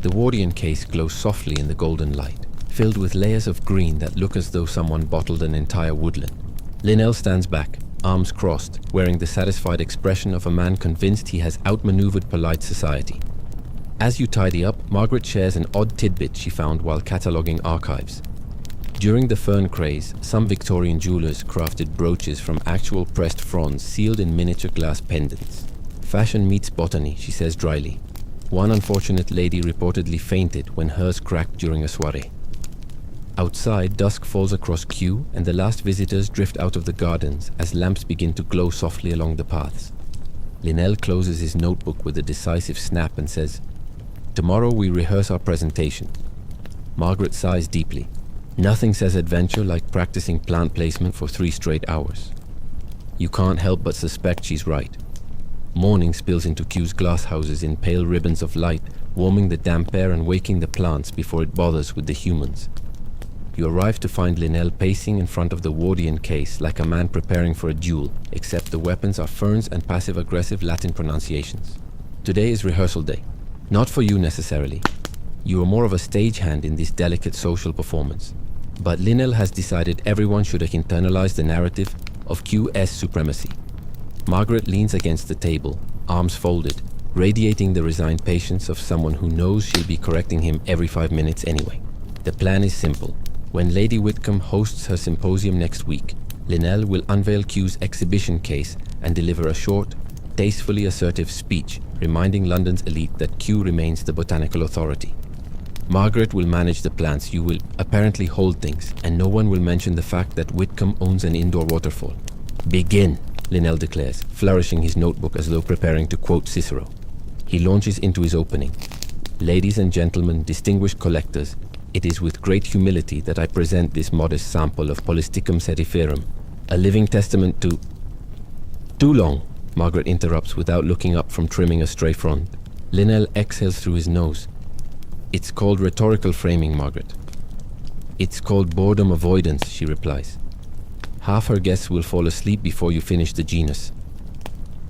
The Wardian case glows softly in the golden light, filled with layers of green that look as though someone bottled an entire woodland. Linnell stands back, arms crossed, wearing the satisfied expression of a man convinced he has outmaneuvered polite society. As you tidy up, Margaret shares an odd tidbit she found while cataloguing archives. During the fern craze, some Victorian jewelers crafted brooches from actual pressed fronds sealed in miniature glass pendants. "Fashion meets botany," she says dryly. One unfortunate lady reportedly fainted when hers cracked during a soiree. Outside, dusk falls across Kew, and the last visitors drift out of the gardens as lamps begin to glow softly along the paths. Linnell closes his notebook with a decisive snap and says, "Tomorrow we rehearse our presentation." Margaret sighs deeply. Nothing says adventure like practicing plant placement for 3 straight hours. You can't help but suspect she's right. Morning spills into Q's glasshouses in pale ribbons of light, warming the damp air and waking the plants before it bothers with the humans. You arrive to find Linnell pacing in front of the Wardian case like a man preparing for a duel, except the weapons are ferns and passive-aggressive Latin pronunciations. Today is rehearsal day. Not for you necessarily. You are more of a stagehand in this delicate social performance. But Linnell has decided everyone should internalize the narrative of QS supremacy. Margaret leans against the table, arms folded, radiating the resigned patience of someone who knows she'll be correcting him every 5 minutes anyway. The plan is simple. When Lady Whitcomb hosts her symposium next week, Linnell will unveil Q's exhibition case and deliver a short, tastefully assertive speech reminding London's elite that Q remains the botanical authority. Margaret will manage the plants. You will apparently hold things, and no one will mention the fact that Whitcomb owns an indoor waterfall. Begin, Linnell declares, flourishing his notebook as though preparing to quote Cicero. He launches into his opening. Ladies and gentlemen, distinguished collectors, it is with great humility that I present this modest sample of Polystichum setiferum, a living testament to... Too long, Margaret interrupts without looking up from trimming a stray frond. Linnell exhales through his nose. It's called rhetorical framing, Margaret. It's called boredom avoidance, she replies. Half her guests will fall asleep before you finish the genus.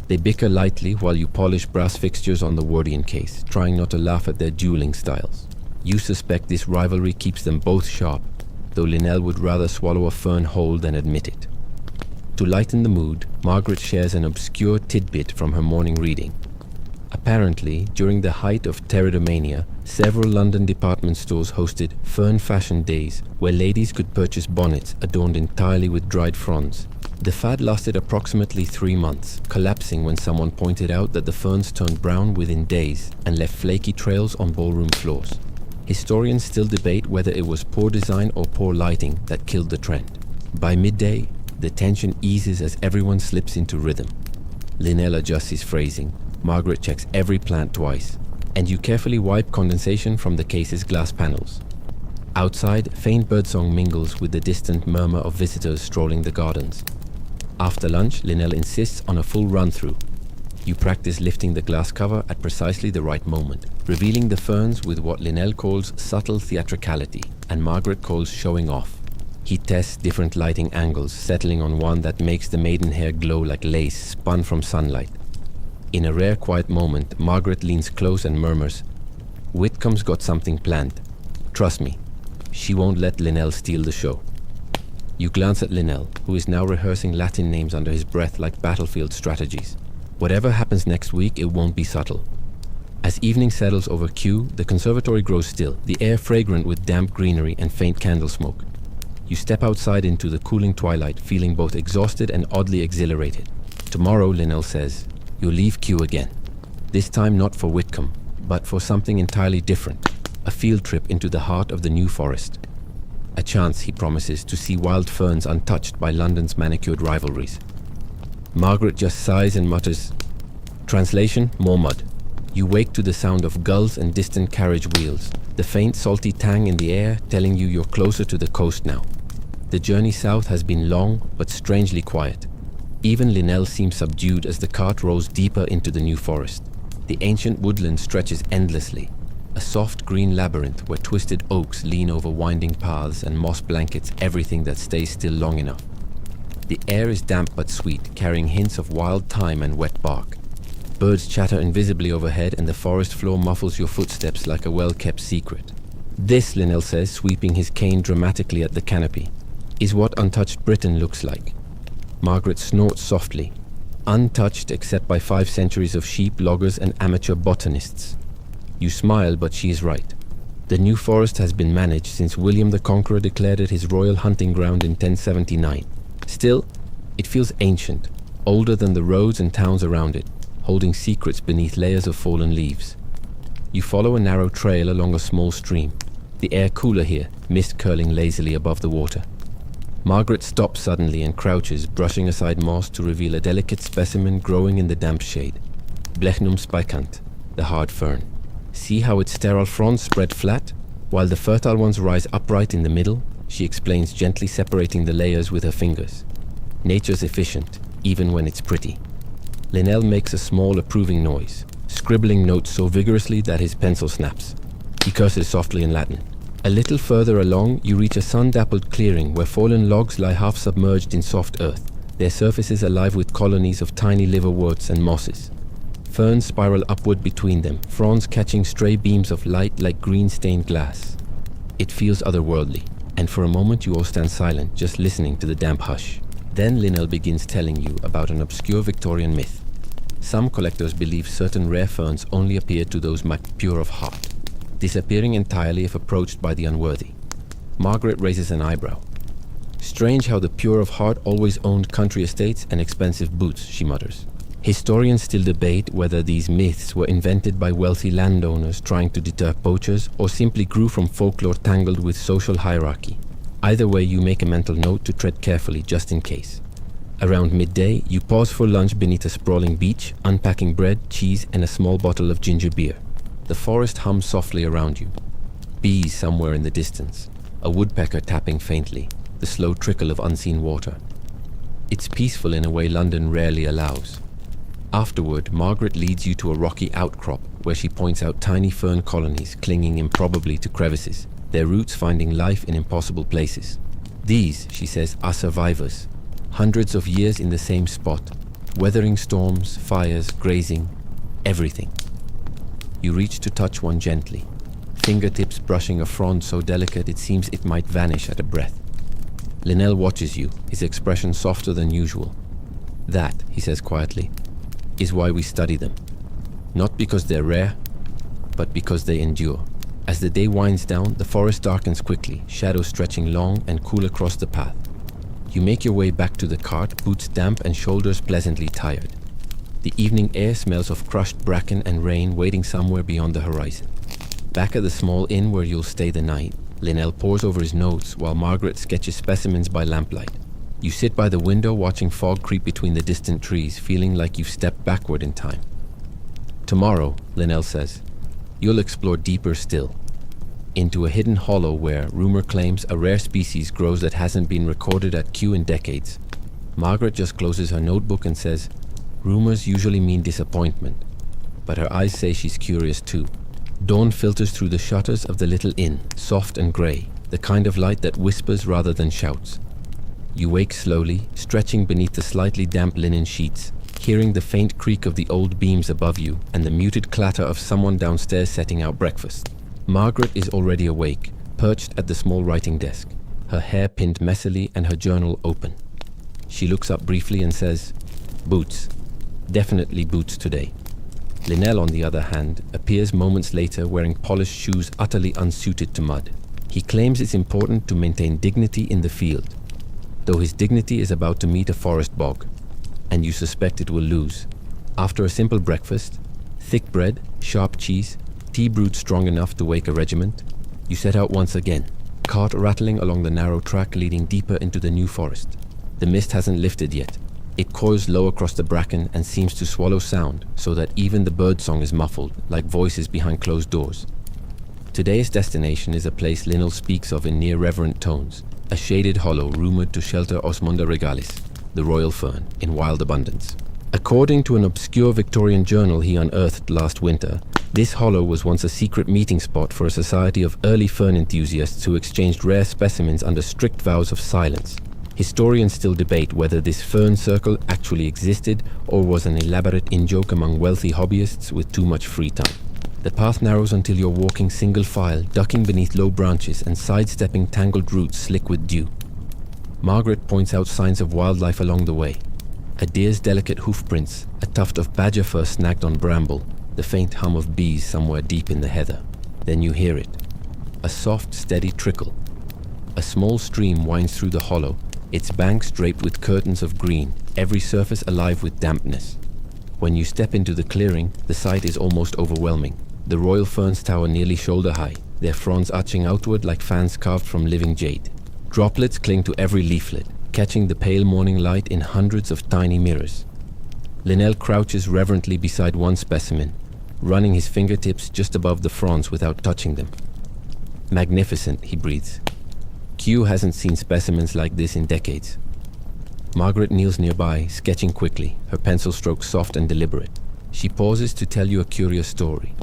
They bicker lightly while you polish brass fixtures on the Wardian case, trying not to laugh at their dueling styles. You suspect this rivalry keeps them both sharp, though Linnell would rather swallow a fern whole than admit it. To lighten the mood, Margaret shares an obscure tidbit from her morning reading. Apparently, during the height of Pteridomania, several London department stores hosted fern fashion days where ladies could purchase bonnets adorned entirely with dried fronds. The fad lasted approximately 3 months, collapsing when someone pointed out that the ferns turned brown within days and left flaky trails on ballroom floors. Historians still debate whether it was poor design or poor lighting that killed the trend. By midday, the tension eases as everyone slips into rhythm. Linnell adjusts his phrasing. Margaret checks every plant twice, and you carefully wipe condensation from the case's glass panels. Outside, faint birdsong mingles with the distant murmur of visitors strolling the gardens. After lunch, Linnell insists on a full run-through. You practice lifting the glass cover at precisely the right moment, revealing the ferns with what Linnell calls subtle theatricality, and Margaret calls showing off. He tests different lighting angles, settling on one that makes the maidenhair glow like lace spun from sunlight. In a rare quiet moment, Margaret leans close and murmurs, "Whitcomb's got something planned. Trust me, she won't let Linnell steal the show." You glance at Linnell, who is now rehearsing Latin names under his breath like battlefield strategies. Whatever happens next week, it won't be subtle. As evening settles over Q, the conservatory grows still, the air fragrant with damp greenery and faint candle smoke. You step outside into the cooling twilight, feeling both exhausted and oddly exhilarated. Tomorrow, Linnell says, you'll leave Q again. This time not for Whitcomb, but for something entirely different. A field trip into the heart of the New Forest. A chance, he promises, to see wild ferns untouched by London's manicured rivalries. Margaret just sighs and mutters, Translation, more mud. You wake to the sound of gulls and distant carriage wheels, the faint salty tang in the air telling you you're closer to the coast now. The journey south has been long, but strangely quiet. Even Linnell seems subdued as the cart rolls deeper into the New Forest. The ancient woodland stretches endlessly, a soft green labyrinth where twisted oaks lean over winding paths and moss blankets everything that stays still long enough. The air is damp but sweet, carrying hints of wild thyme and wet bark. Birds chatter invisibly overhead and the forest floor muffles your footsteps like a well-kept secret. This, Linnell says, sweeping his cane dramatically at the canopy, is what untouched Britain looks like. Margaret snorts softly, untouched except by 5 centuries of sheep, loggers and amateur botanists. You smile, but she is right. The New Forest has been managed since William the Conqueror declared it his royal hunting ground in 1079. Still, it feels ancient, older than the roads and towns around it, holding secrets beneath layers of fallen leaves. You follow a narrow trail along a small stream, the air cooler here, mist curling lazily above the water. Margaret stops suddenly and crouches, brushing aside moss to reveal a delicate specimen growing in the damp shade. Blechnum spicant, the hard fern. See how its sterile fronds spread flat, while the fertile ones rise upright in the middle? she explains, gently separating the layers with her fingers. Nature's efficient, even when it's pretty. Linnell makes a small approving noise, scribbling notes so vigorously that his pencil snaps. He curses softly in Latin. A little further along, you reach a sun-dappled clearing where fallen logs lie half submerged in soft earth, their surfaces alive with colonies of tiny liverworts and mosses. Ferns spiral upward between them, fronds catching stray beams of light like green stained glass. It feels otherworldly, and for a moment you all stand silent, just listening to the damp hush. Then Linnell begins telling you about an obscure Victorian myth. Some collectors believe certain rare ferns only appear to those pure of heart, disappearing entirely if approached by the unworthy. Margaret raises an eyebrow. Strange how the pure of heart always owned country estates and expensive boots, she mutters. Historians still debate whether these myths were invented by wealthy landowners trying to deter poachers or simply grew from folklore tangled with social hierarchy. Either way, you make a mental note to tread carefully just in case. Around midday, you pause for lunch beneath a sprawling beach, unpacking bread, cheese, and a small bottle of ginger beer. The forest hums softly around you. Bees somewhere in the distance, a woodpecker tapping faintly, the slow trickle of unseen water. It's peaceful in a way London rarely allows. Afterward, Margaret leads you to a rocky outcrop where she points out tiny fern colonies clinging improbably to crevices, their roots finding life in impossible places. These, she says, are survivors. Hundreds of years in the same spot, weathering storms, fires, grazing, everything. You reach to touch one gently, fingertips brushing a frond so delicate it seems it might vanish at a breath. Linnell watches you, his expression softer than usual. That, he says quietly, is why we study them. Not because they're rare, but because they endure. As the day winds down, the forest darkens quickly, shadows stretching long and cool across the path. You make your way back to the cart, boots damp and shoulders pleasantly tired. The evening air smells of crushed bracken and rain waiting somewhere beyond the horizon. Back at the small inn where you'll stay the night, Linnell pores over his notes while Margaret sketches specimens by lamplight. You sit by the window watching fog creep between the distant trees, feeling like you've stepped backward in time. Tomorrow, Linnell says, you'll explore deeper still, into a hidden hollow where, rumor claims, a rare species grows that hasn't been recorded at Kew in decades. Margaret just closes her notebook and says, rumors usually mean disappointment, but her eyes say she's curious too. Dawn filters through the shutters of the little inn, soft and grey, the kind of light that whispers rather than shouts. You wake slowly, stretching beneath the slightly damp linen sheets, hearing the faint creak of the old beams above you and the muted clatter of someone downstairs setting out breakfast. Margaret is already awake, perched at the small writing desk, her hair pinned messily and her journal open. She looks up briefly and says, boots. Definitely boots today. Linnell, on the other hand, appears moments later wearing polished shoes utterly unsuited to mud. He claims it's important to maintain dignity in the field, though his dignity is about to meet a forest bog, and you suspect it will lose. After a simple breakfast, thick bread, sharp cheese, tea brewed strong enough to wake a regiment, you set out once again, cart rattling along the narrow track leading deeper into the new forest. The mist hasn't lifted yet. It coils low across the bracken and seems to swallow sound, so that even the birdsong is muffled, like voices behind closed doors. Today's destination is a place Linnell speaks of in near reverent tones, a shaded hollow rumored to shelter Osmunda regalis, the royal fern, in wild abundance. According to an obscure Victorian journal he unearthed last winter, this hollow was once a secret meeting spot for a society of early fern enthusiasts who exchanged rare specimens under strict vows of silence. Historians still debate whether this fern circle actually existed or was an elaborate in-joke among wealthy hobbyists with too much free time. The path narrows until you're walking single file, ducking beneath low branches and sidestepping tangled roots slick with dew. Margaret points out signs of wildlife along the way. A deer's delicate hoofprints, a tuft of badger fur snagged on bramble, the faint hum of bees somewhere deep in the heather. Then you hear it. A soft, steady trickle. A small stream winds through the hollow, its banks draped with curtains of green, every surface alive with dampness. When you step into the clearing, the sight is almost overwhelming. The royal ferns tower nearly shoulder high, their fronds arching outward like fans carved from living jade. Droplets cling to every leaflet, catching the pale morning light in hundreds of tiny mirrors. Linnell crouches reverently beside one specimen, running his fingertips just above the fronds without touching them. Magnificent, he breathes. Q hasn't seen specimens like this in decades. Margaret kneels nearby, sketching quickly, her pencil strokes soft and deliberate. She pauses to tell you a curious story.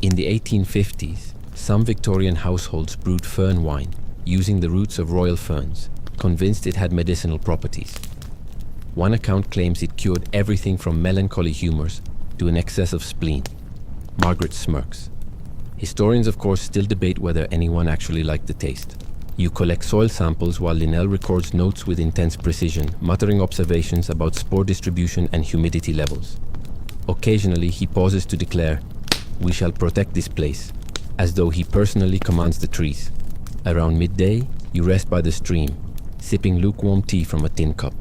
In the 1850s, some Victorian households brewed fern wine, using the roots of royal ferns, convinced it had medicinal properties. One account claims it cured everything from melancholy humors to an excess of spleen. Margaret smirks. Historians, of course, still debate whether anyone actually liked the taste. You collect soil samples while Linnell records notes with intense precision, muttering observations about spore distribution and humidity levels. Occasionally, he pauses to declare, "We shall protect this place," as though he personally commands the trees. Around midday, you rest by the stream, sipping lukewarm tea from a tin cup.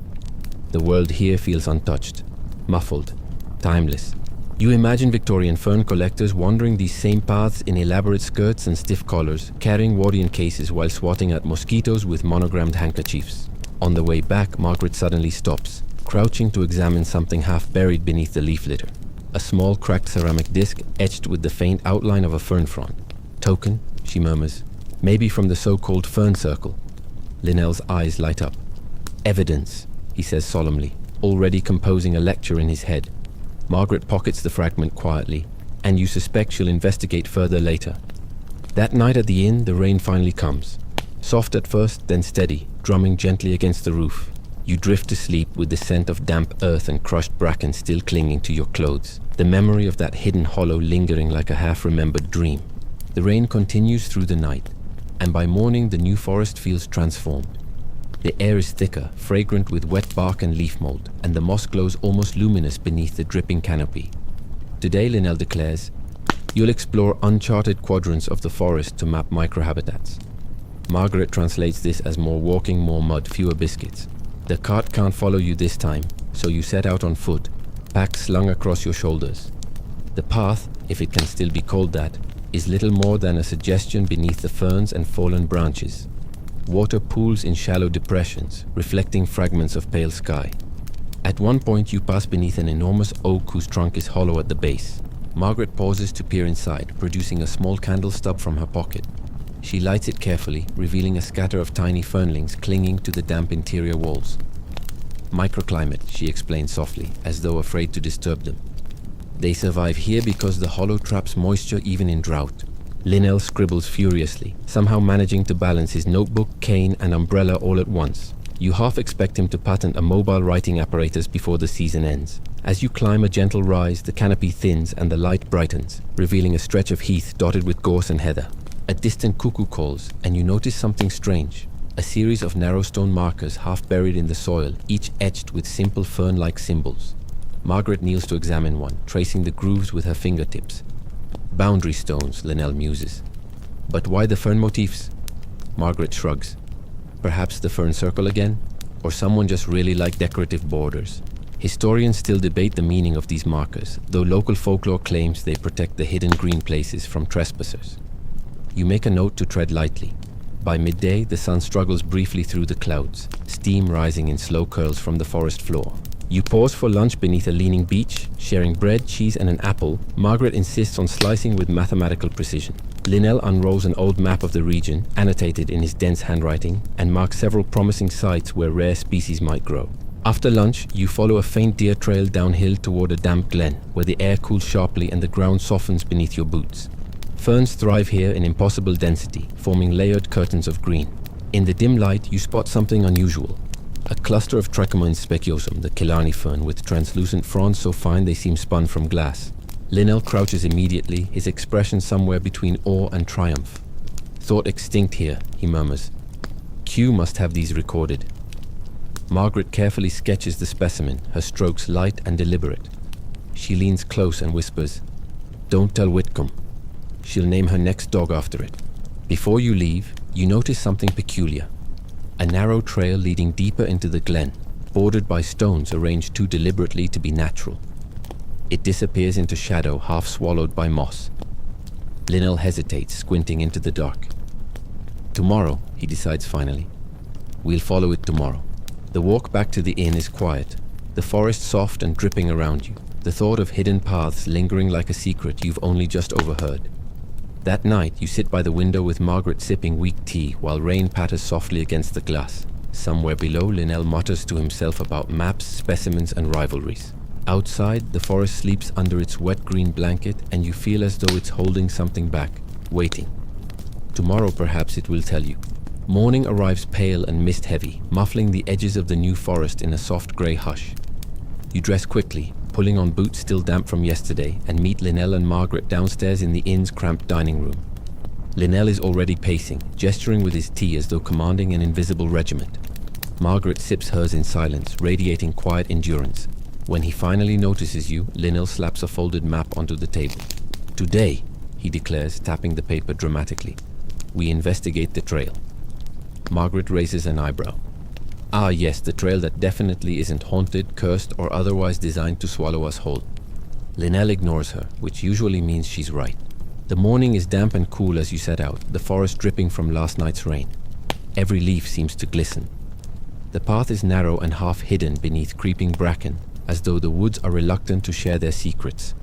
The world here feels untouched, muffled, timeless. You imagine Victorian fern collectors wandering these same paths in elaborate skirts and stiff collars, carrying Wardian cases while swatting at mosquitoes with monogrammed handkerchiefs. On the way back, Margaret suddenly stops, crouching to examine something half buried beneath the leaf litter. A small cracked ceramic disc etched with the faint outline of a fern frond. "Token," she murmurs. "Maybe from the so-called fern circle." Linnell's eyes light up. "Evidence," he says solemnly, already composing a lecture in his head. Margaret pockets the fragment quietly, and you suspect she'll investigate further later. That night at the inn, the rain finally comes. Soft at first, then steady, drumming gently against the roof. You drift to sleep with the scent of damp earth and crushed bracken still clinging to your clothes, the memory of that hidden hollow lingering like a half-remembered dream. The rain continues through the night, and by morning the new forest feels transformed. The air is thicker, fragrant with wet bark and leaf mold, and the moss glows almost luminous beneath the dripping canopy. Today, Linnell declares, you'll explore uncharted quadrants of the forest to map microhabitats. Margaret translates this as more walking, more mud, fewer biscuits. The cart can't follow you this time, so you set out on foot, pack slung across your shoulders. The path, if it can still be called that, is little more than a suggestion beneath the ferns and fallen branches. Water pools in shallow depressions, reflecting fragments of pale sky. At one point you pass beneath an enormous oak whose trunk is hollow at the base. Margaret pauses to peer inside, producing a small candle stub from her pocket. She lights it carefully, revealing a scatter of tiny fernlings clinging to the damp interior walls. Microclimate, she explains softly, as though afraid to disturb them. They survive here because the hollow traps moisture even in drought. Linnell scribbles furiously, somehow managing to balance his notebook, cane, and umbrella all at once. You half expect him to patent a mobile writing apparatus before the season ends. As you climb a gentle rise, the canopy thins and the light brightens, revealing a stretch of heath dotted with gorse and heather. A distant cuckoo calls, and you notice something strange. A series of narrow stone markers half buried in the soil, each etched with simple fern-like symbols. Margaret kneels to examine one, tracing the grooves with her fingertips. Boundary stones, Linnell muses. But why the fern motifs? Margaret shrugs. Perhaps the fern circle again? Or someone just really liked decorative borders? Historians still debate the meaning of these markers, though local folklore claims they protect the hidden green places from trespassers. You make a note to tread lightly. By midday, the sun struggles briefly through the clouds, steam rising in slow curls from the forest floor. You pause for lunch beneath a leaning beech, sharing bread, cheese, and an apple. Margaret insists on slicing with mathematical precision. Linnell unrolls an old map of the region, annotated in his dense handwriting, and marks several promising sites where rare species might grow. After lunch, you follow a faint deer trail downhill toward a damp glen, where the air cools sharply and the ground softens beneath your boots. Ferns thrive here in impossible density, forming layered curtains of green. In the dim light, you spot something unusual. A cluster of Trichomonas speciosum, the Killarney fern, with translucent fronds so fine they seem spun from glass. Linnell crouches immediately, his expression somewhere between awe and triumph. Thought extinct here, he murmurs. Q must have these recorded. Margaret carefully sketches the specimen, her strokes light and deliberate. She leans close and whispers, "Don't tell Whitcomb." She'll name her next dog after it. Before you leave, you notice something peculiar. A narrow trail leading deeper into the glen, bordered by stones arranged too deliberately to be natural. It disappears into shadow, half swallowed by moss. Linnell hesitates, squinting into the dark. Tomorrow, he decides finally. We'll follow it tomorrow. The walk back to the inn is quiet, the forest soft and dripping around you, the thought of hidden paths lingering like a secret you've only just overheard. That night, you sit by the window with Margaret sipping weak tea while rain patters softly against the glass. Somewhere below, Linnell mutters to himself about maps, specimens, and rivalries. Outside, the forest sleeps under its wet green blanket, and you feel as though it's holding something back, waiting. Tomorrow, perhaps, it will tell you. Morning arrives pale and mist-heavy, muffling the edges of the new forest in a soft grey hush. You dress quickly, pulling on boots still damp from yesterday, and meet Linnell and Margaret downstairs in the inn's cramped dining room. Linnell is already pacing, gesturing with his tea as though commanding an invisible regiment. Margaret sips hers in silence, radiating quiet endurance. When he finally notices you, Linnell slaps a folded map onto the table. "Today," he declares, tapping the paper dramatically, "we investigate the trail." Margaret raises an eyebrow. "Ah yes, the trail that definitely isn't haunted, cursed, or otherwise designed to swallow us whole." Linnell ignores her, which usually means she's right. The morning is damp and cool as you set out, the forest dripping from last night's rain. Every leaf seems to glisten. The path is narrow and half hidden beneath creeping bracken, as though the woods are reluctant to share their secrets.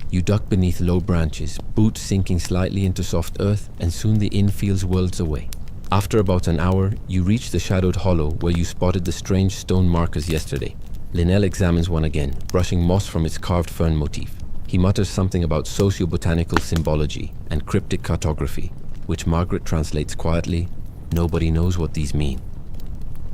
You duck beneath low branches, boots sinking slightly into soft earth, and soon the inn feels worlds away. After about an hour, you reach the shadowed hollow where you spotted the strange stone markers yesterday. Linnell examines one again, brushing moss from its carved fern motif. He mutters something about socio-botanical symbology and cryptic cartography, which Margaret translates quietly, "Nobody knows what these mean."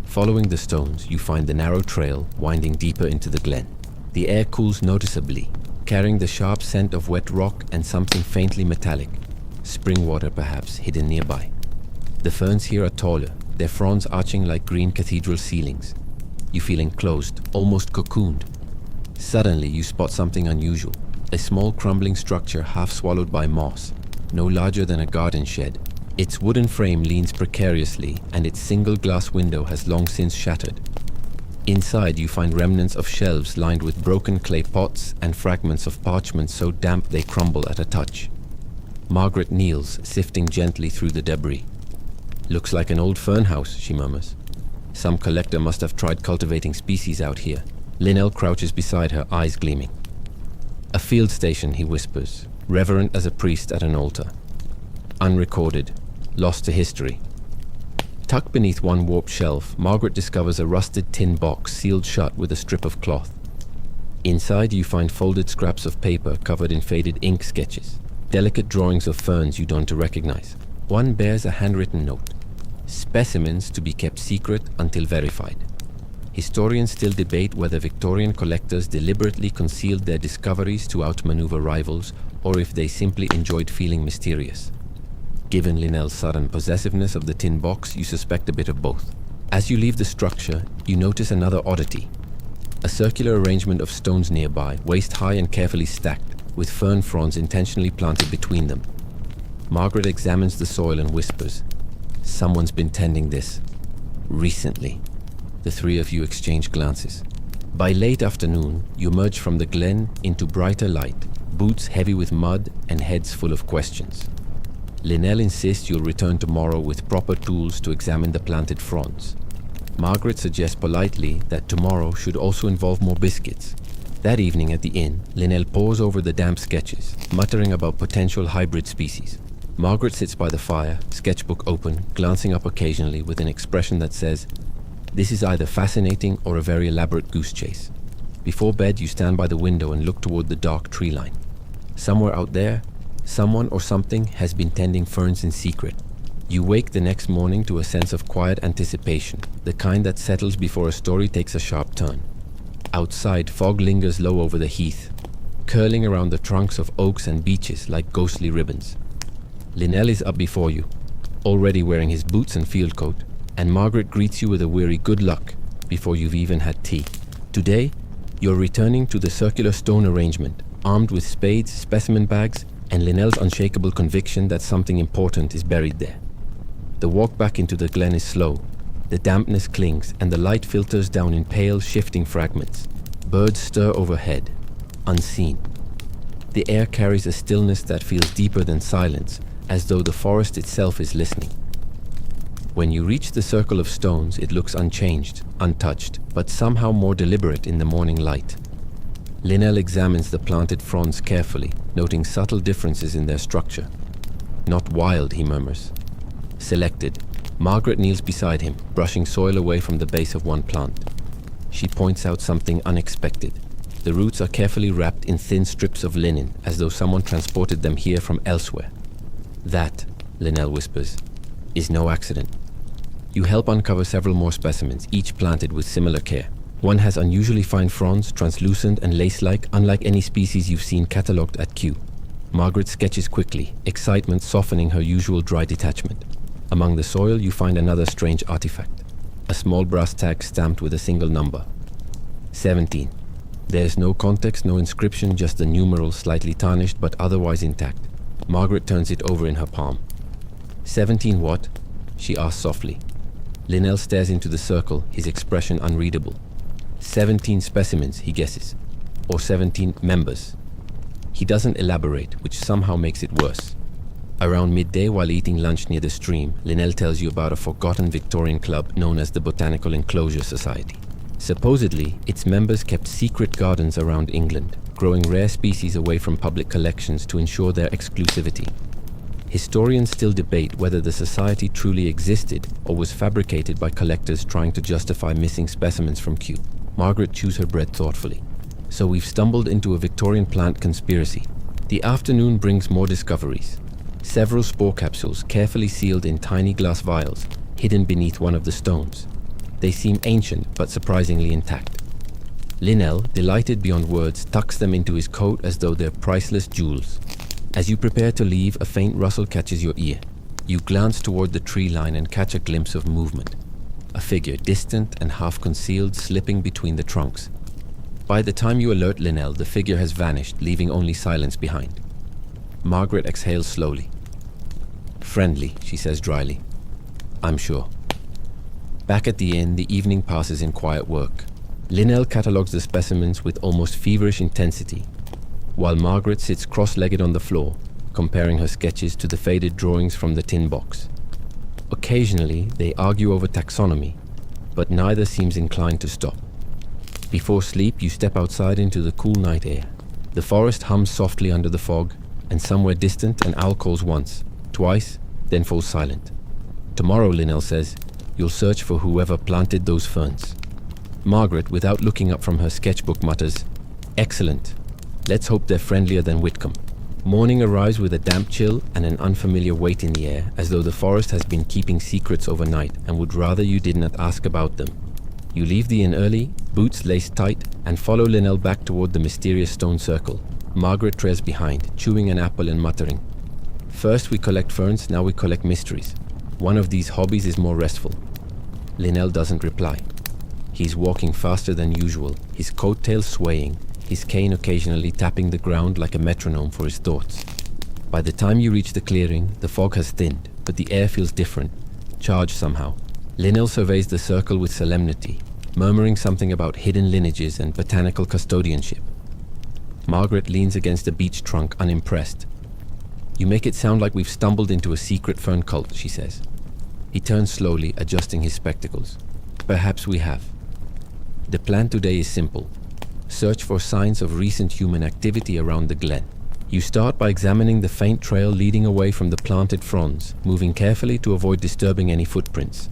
Following the stones, you find the narrow trail winding deeper into the glen. The air cools noticeably, carrying the sharp scent of wet rock and something faintly metallic. Spring water, perhaps, hidden nearby. The ferns here are taller, their fronds arching like green cathedral ceilings. You feel enclosed, almost cocooned. Suddenly, you spot something unusual. A small crumbling structure half swallowed by moss, no larger than a garden shed. Its wooden frame leans precariously, and its single glass window has long since shattered. Inside, you find remnants of shelves lined with broken clay pots and fragments of parchment so damp they crumble at a touch. Margaret kneels, sifting gently through the debris. "Looks like an old fern house," she murmurs. "Some collector must have tried cultivating species out here." Linnell crouches beside her, eyes gleaming. "A field station," he whispers, reverent as a priest at an altar. Unrecorded, lost to history. Tucked beneath one warped shelf, Margaret discovers a rusted tin box sealed shut with a strip of cloth. Inside, you find folded scraps of paper covered in faded ink sketches, delicate drawings of ferns you don't recognize. One bears a handwritten note: "Specimens to be kept secret until verified." Historians still debate whether Victorian collectors deliberately concealed their discoveries to outmaneuver rivals, or if they simply enjoyed feeling mysterious. Given Linnell's sudden possessiveness of the tin box, you suspect a bit of both. As you leave the structure, you notice another oddity. A circular arrangement of stones nearby, waist high and carefully stacked, with fern fronds intentionally planted between them. Margaret examines the soil and whispers, "Someone's been tending this. Recently." The three of you exchange glances. By late afternoon, you emerge from the glen into brighter light, boots heavy with mud and heads full of questions. Linnell insists you'll return tomorrow with proper tools to examine the planted fronds. Margaret suggests politely that tomorrow should also involve more biscuits. That evening at the inn, Linnell pores over the damp sketches, muttering about potential hybrid species. Margaret sits by the fire, sketchbook open, glancing up occasionally with an expression that says, "This is either fascinating or a very elaborate goose chase." Before bed, you stand by the window and look toward the dark tree line. Somewhere out there, someone or something has been tending ferns in secret. You wake the next morning to a sense of quiet anticipation, the kind that settles before a story takes a sharp turn. Outside, fog lingers low over the heath, curling around the trunks of oaks and beeches like ghostly ribbons. Linnell is up before you, already wearing his boots and field coat, and Margaret greets you with a weary good luck before you've even had tea. Today, you're returning to the circular stone arrangement, armed with spades, specimen bags, and Linnell's unshakable conviction that something important is buried there. The walk back into the glen is slow. The dampness clings, and the light filters down in pale, shifting fragments. Birds stir overhead, unseen. The air carries a stillness that feels deeper than silence, as though the forest itself is listening. When you reach the circle of stones, it looks unchanged, untouched, but somehow more deliberate in the morning light. Linnell examines the planted fronds carefully, noting subtle differences in their structure. Not wild, he murmurs. Selected. Margaret kneels beside him, brushing soil away from the base of one plant. She points out something unexpected. The roots are carefully wrapped in thin strips of linen, as though someone transported them here from elsewhere. That, Linnell whispers, is no accident. You help uncover several more specimens, each planted with similar care. One has unusually fine fronds, translucent and lace-like, unlike any species you've seen catalogued at Kew. Margaret sketches quickly, excitement softening her usual dry detachment. Among the soil, you find another strange artifact. A small brass tag stamped with a single number. 17. There's no context, no inscription, just the numeral slightly tarnished but otherwise intact. Margaret turns it over in her palm. 17 what? She asks softly. Linnell stares into the circle, his expression unreadable. 17 specimens, he guesses. Or 17 members. He doesn't elaborate, which somehow makes it worse. Around midday, while eating lunch near the stream, Linnell tells you about a forgotten Victorian club known as the Botanical Enclosure Society. Supposedly, its members kept secret gardens around England, growing rare species away from public collections to ensure their exclusivity. Historians still debate whether the society truly existed or was fabricated by collectors trying to justify missing specimens from Kew. Margaret chews her bread thoughtfully. So we've stumbled into a Victorian plant conspiracy. The afternoon brings more discoveries. Several spore capsules carefully sealed in tiny glass vials, hidden beneath one of the stones. They seem ancient but surprisingly intact. Linnell, delighted beyond words, tucks them into his coat as though they're priceless jewels. As you prepare to leave, a faint rustle catches your ear. You glance toward the tree line and catch a glimpse of movement. A figure, distant and half concealed, slipping between the trunks. By the time you alert Linnell, the figure has vanished, leaving only silence behind. Margaret exhales slowly. Friendly, she says dryly. I'm sure. Back at the inn, the evening passes in quiet work. Linnell catalogues the specimens with almost feverish intensity, while Margaret sits cross-legged on the floor, comparing her sketches to the faded drawings from the tin box. Occasionally, they argue over taxonomy, but neither seems inclined to stop. Before sleep, you step outside into the cool night air. The forest hums softly under the fog, and somewhere distant, an owl calls once, twice, then falls silent. Tomorrow, Linnell says, you'll search for whoever planted those ferns. Margaret, without looking up from her sketchbook, mutters, Excellent. Let's hope they're friendlier than Whitcomb. Morning arrives with a damp chill and an unfamiliar weight in the air, as though the forest has been keeping secrets overnight and would rather you did not ask about them. You leave the inn early, boots laced tight, and follow Linnell back toward the mysterious stone circle. Margaret trails behind, chewing an apple and muttering. First we collect ferns, now we collect mysteries. One of these hobbies is more restful. Linnell doesn't reply. He's walking faster than usual, his coattails swaying, his cane occasionally tapping the ground like a metronome for his thoughts. By the time you reach the clearing, the fog has thinned, but the air feels different, charged somehow. Linnell surveys the circle with solemnity, murmuring something about hidden lineages and botanical custodianship. Margaret leans against a beech trunk, unimpressed. You make it sound like we've stumbled into a secret fern cult, she says. He turns slowly, adjusting his spectacles. Perhaps we have. The plan today is simple. Search for signs of recent human activity around the glen. You start by examining the faint trail leading away from the planted fronds, moving carefully to avoid disturbing any footprints.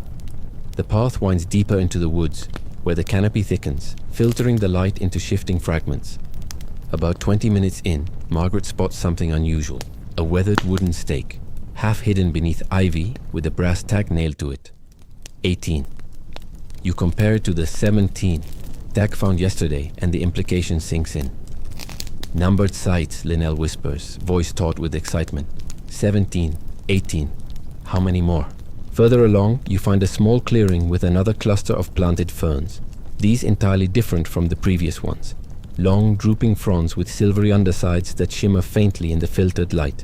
The path winds deeper into the woods, where the canopy thickens, filtering the light into shifting fragments. About 20 minutes in, Margaret spots something unusual. A weathered wooden stake, half hidden beneath ivy with a brass tag nailed to it. 18. You compare it to the 17 tag found yesterday, and the implication sinks in. Numbered sites, Linnell whispers, voice taut with excitement. 17, 18. How many more? Further along, you find a small clearing with another cluster of planted ferns. These entirely different from the previous ones. Long, drooping fronds with silvery undersides that shimmer faintly in the filtered light.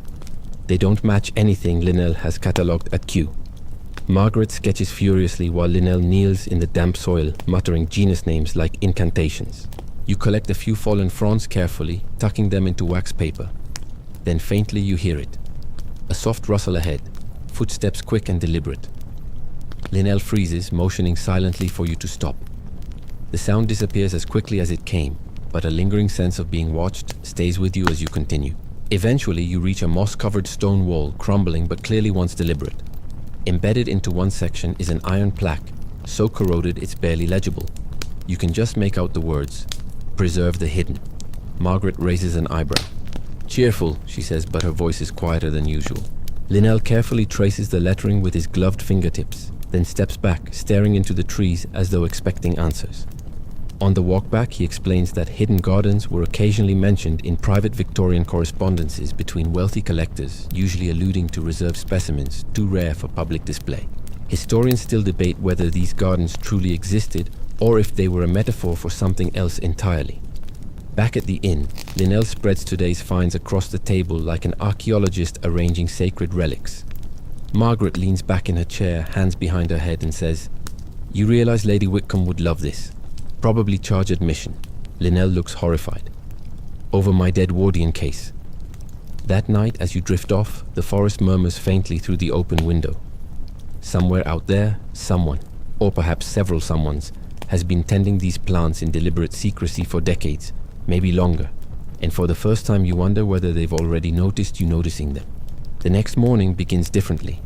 They don't match anything Linnell has catalogued at Kew. Margaret sketches furiously while Linnell kneels in the damp soil, muttering genus names like incantations. You collect a few fallen fronds carefully, tucking them into wax paper. Then faintly you hear it. A soft rustle ahead, footsteps quick and deliberate. Linnell freezes, motioning silently for you to stop. The sound disappears as quickly as it came, but a lingering sense of being watched stays with you as you continue. Eventually, you reach a moss-covered stone wall, crumbling but clearly once deliberate. Embedded into one section is an iron plaque, so corroded it's barely legible. You can just make out the words, "Preserve the hidden." Margaret raises an eyebrow. "Cheerful," she says, but her voice is quieter than usual. Linnell carefully traces the lettering with his gloved fingertips, then steps back, staring into the trees as though expecting answers. On the walk back, he explains that hidden gardens were occasionally mentioned in private Victorian correspondences between wealthy collectors, usually alluding to reserved specimens too rare for public display. Historians still debate whether these gardens truly existed or if they were a metaphor for something else entirely. Back at the inn, Linnell spreads today's finds across the table like an archaeologist arranging sacred relics. Margaret leans back in her chair, hands behind her head, and says, "You realize Lady Whitcomb would love this. Probably charge admission." Linnell looks horrified. "Over my dead Wardian case." That night, as you drift off, the forest murmurs faintly through the open window. Somewhere out there, someone, or perhaps several someones, has been tending these plants in deliberate secrecy for decades, maybe longer, and for the first time you wonder whether they've already noticed you noticing them. The next morning begins differently.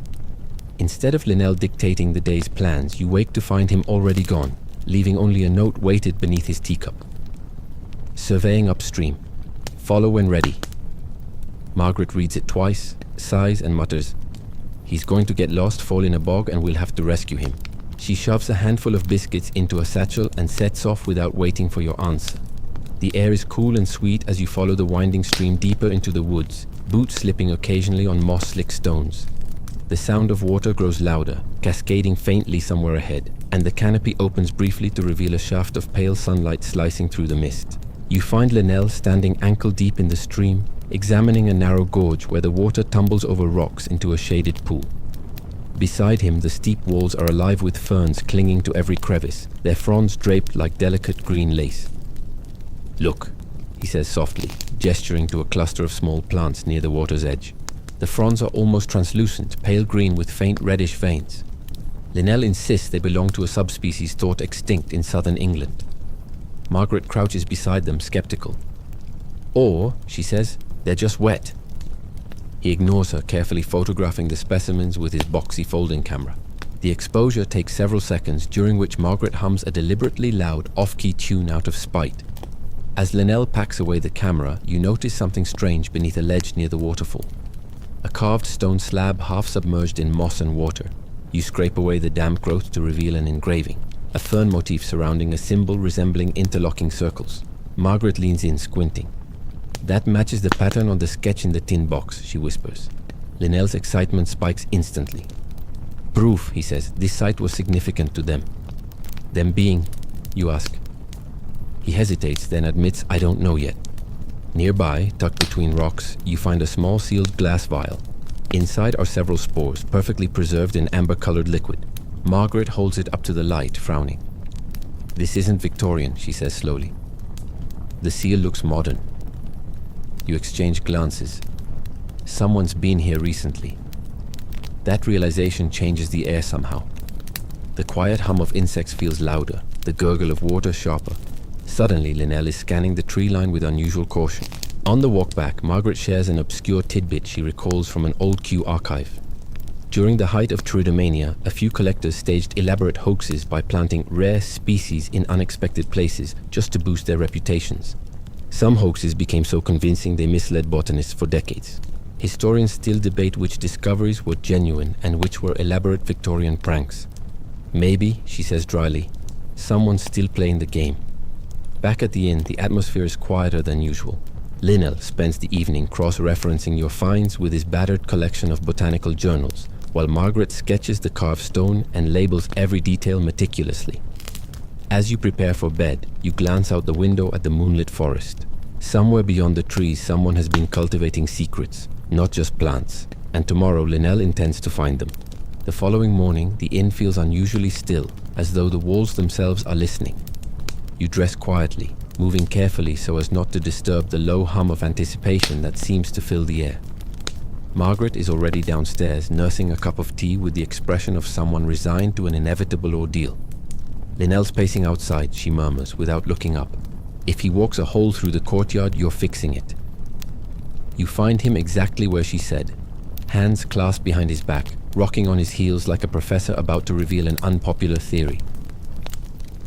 Instead of Linnell dictating the day's plans, you wake to find him already gone, leaving only a note weighted beneath his teacup. Surveying upstream. Follow when ready. Margaret reads it twice, sighs and mutters, "He's going to get lost, fall in a bog, and we'll have to rescue him." She shoves a handful of biscuits into a satchel and sets off without waiting for your answer. The air is cool and sweet as you follow the winding stream deeper into the woods, boots slipping occasionally on moss-slick stones. The sound of water grows louder, cascading faintly somewhere ahead, and the canopy opens briefly to reveal a shaft of pale sunlight slicing through the mist. You find Linnell standing ankle-deep in the stream, examining a narrow gorge where the water tumbles over rocks into a shaded pool. Beside him, the steep walls are alive with ferns clinging to every crevice, their fronds draped like delicate green lace. "Look," he says softly, gesturing to a cluster of small plants near the water's edge. The fronds are almost translucent, pale green with faint reddish veins. Linnell insists they belong to a subspecies thought extinct in southern England. Margaret crouches beside them, skeptical. "Or," she says, "they're just wet." He ignores her, carefully photographing the specimens with his boxy folding camera. The exposure takes several seconds, during which Margaret hums a deliberately loud, off-key tune out of spite. As Linnell packs away the camera, you notice something strange beneath a ledge near the waterfall. A carved stone slab half submerged in moss and water. You scrape away the damp growth to reveal an engraving, a fern motif surrounding a symbol resembling interlocking circles. Margaret leans in, squinting. "That matches the pattern on the sketch in the tin box," she whispers. Linnell's excitement spikes instantly. "Proof," he says, "this site was significant to them." "Them being?" you ask. He hesitates, then admits, "I don't know yet." Nearby, tucked between rocks, you find a small sealed glass vial. Inside are several spores, perfectly preserved in amber-colored liquid. Margaret holds it up to the light, frowning. "This isn't Victorian," she says slowly. The seal looks modern. You exchange glances. Someone's been here recently. That realization changes the air somehow. The quiet hum of insects feels louder, the gurgle of water sharper. Suddenly, Linnell is scanning the tree line with unusual caution. On the walk back, Margaret shares an obscure tidbit she recalls from an old Kew archive. During the height of Pteridomania, a few collectors staged elaborate hoaxes by planting rare species in unexpected places just to boost their reputations. Some hoaxes became so convincing they misled botanists for decades. Historians still debate which discoveries were genuine and which were elaborate Victorian pranks. "Maybe," she says dryly, "someone's still playing the game." Back at the inn, the atmosphere is quieter than usual. Linnell spends the evening cross-referencing your finds with his battered collection of botanical journals, while Margaret sketches the carved stone and labels every detail meticulously. As you prepare for bed, you glance out the window at the moonlit forest. Somewhere beyond the trees, someone has been cultivating secrets, not just plants, and tomorrow Linnell intends to find them. The following morning, the inn feels unusually still, as though the walls themselves are listening. You dress quietly, moving carefully so as not to disturb the low hum of anticipation that seems to fill the air. Margaret is already downstairs, nursing a cup of tea with the expression of someone resigned to an inevitable ordeal. Linnell's pacing outside, she murmurs, without looking up. "If he walks a hole through the courtyard, you're fixing it." You find him exactly where she said, hands clasped behind his back, rocking on his heels like a professor about to reveal an unpopular theory.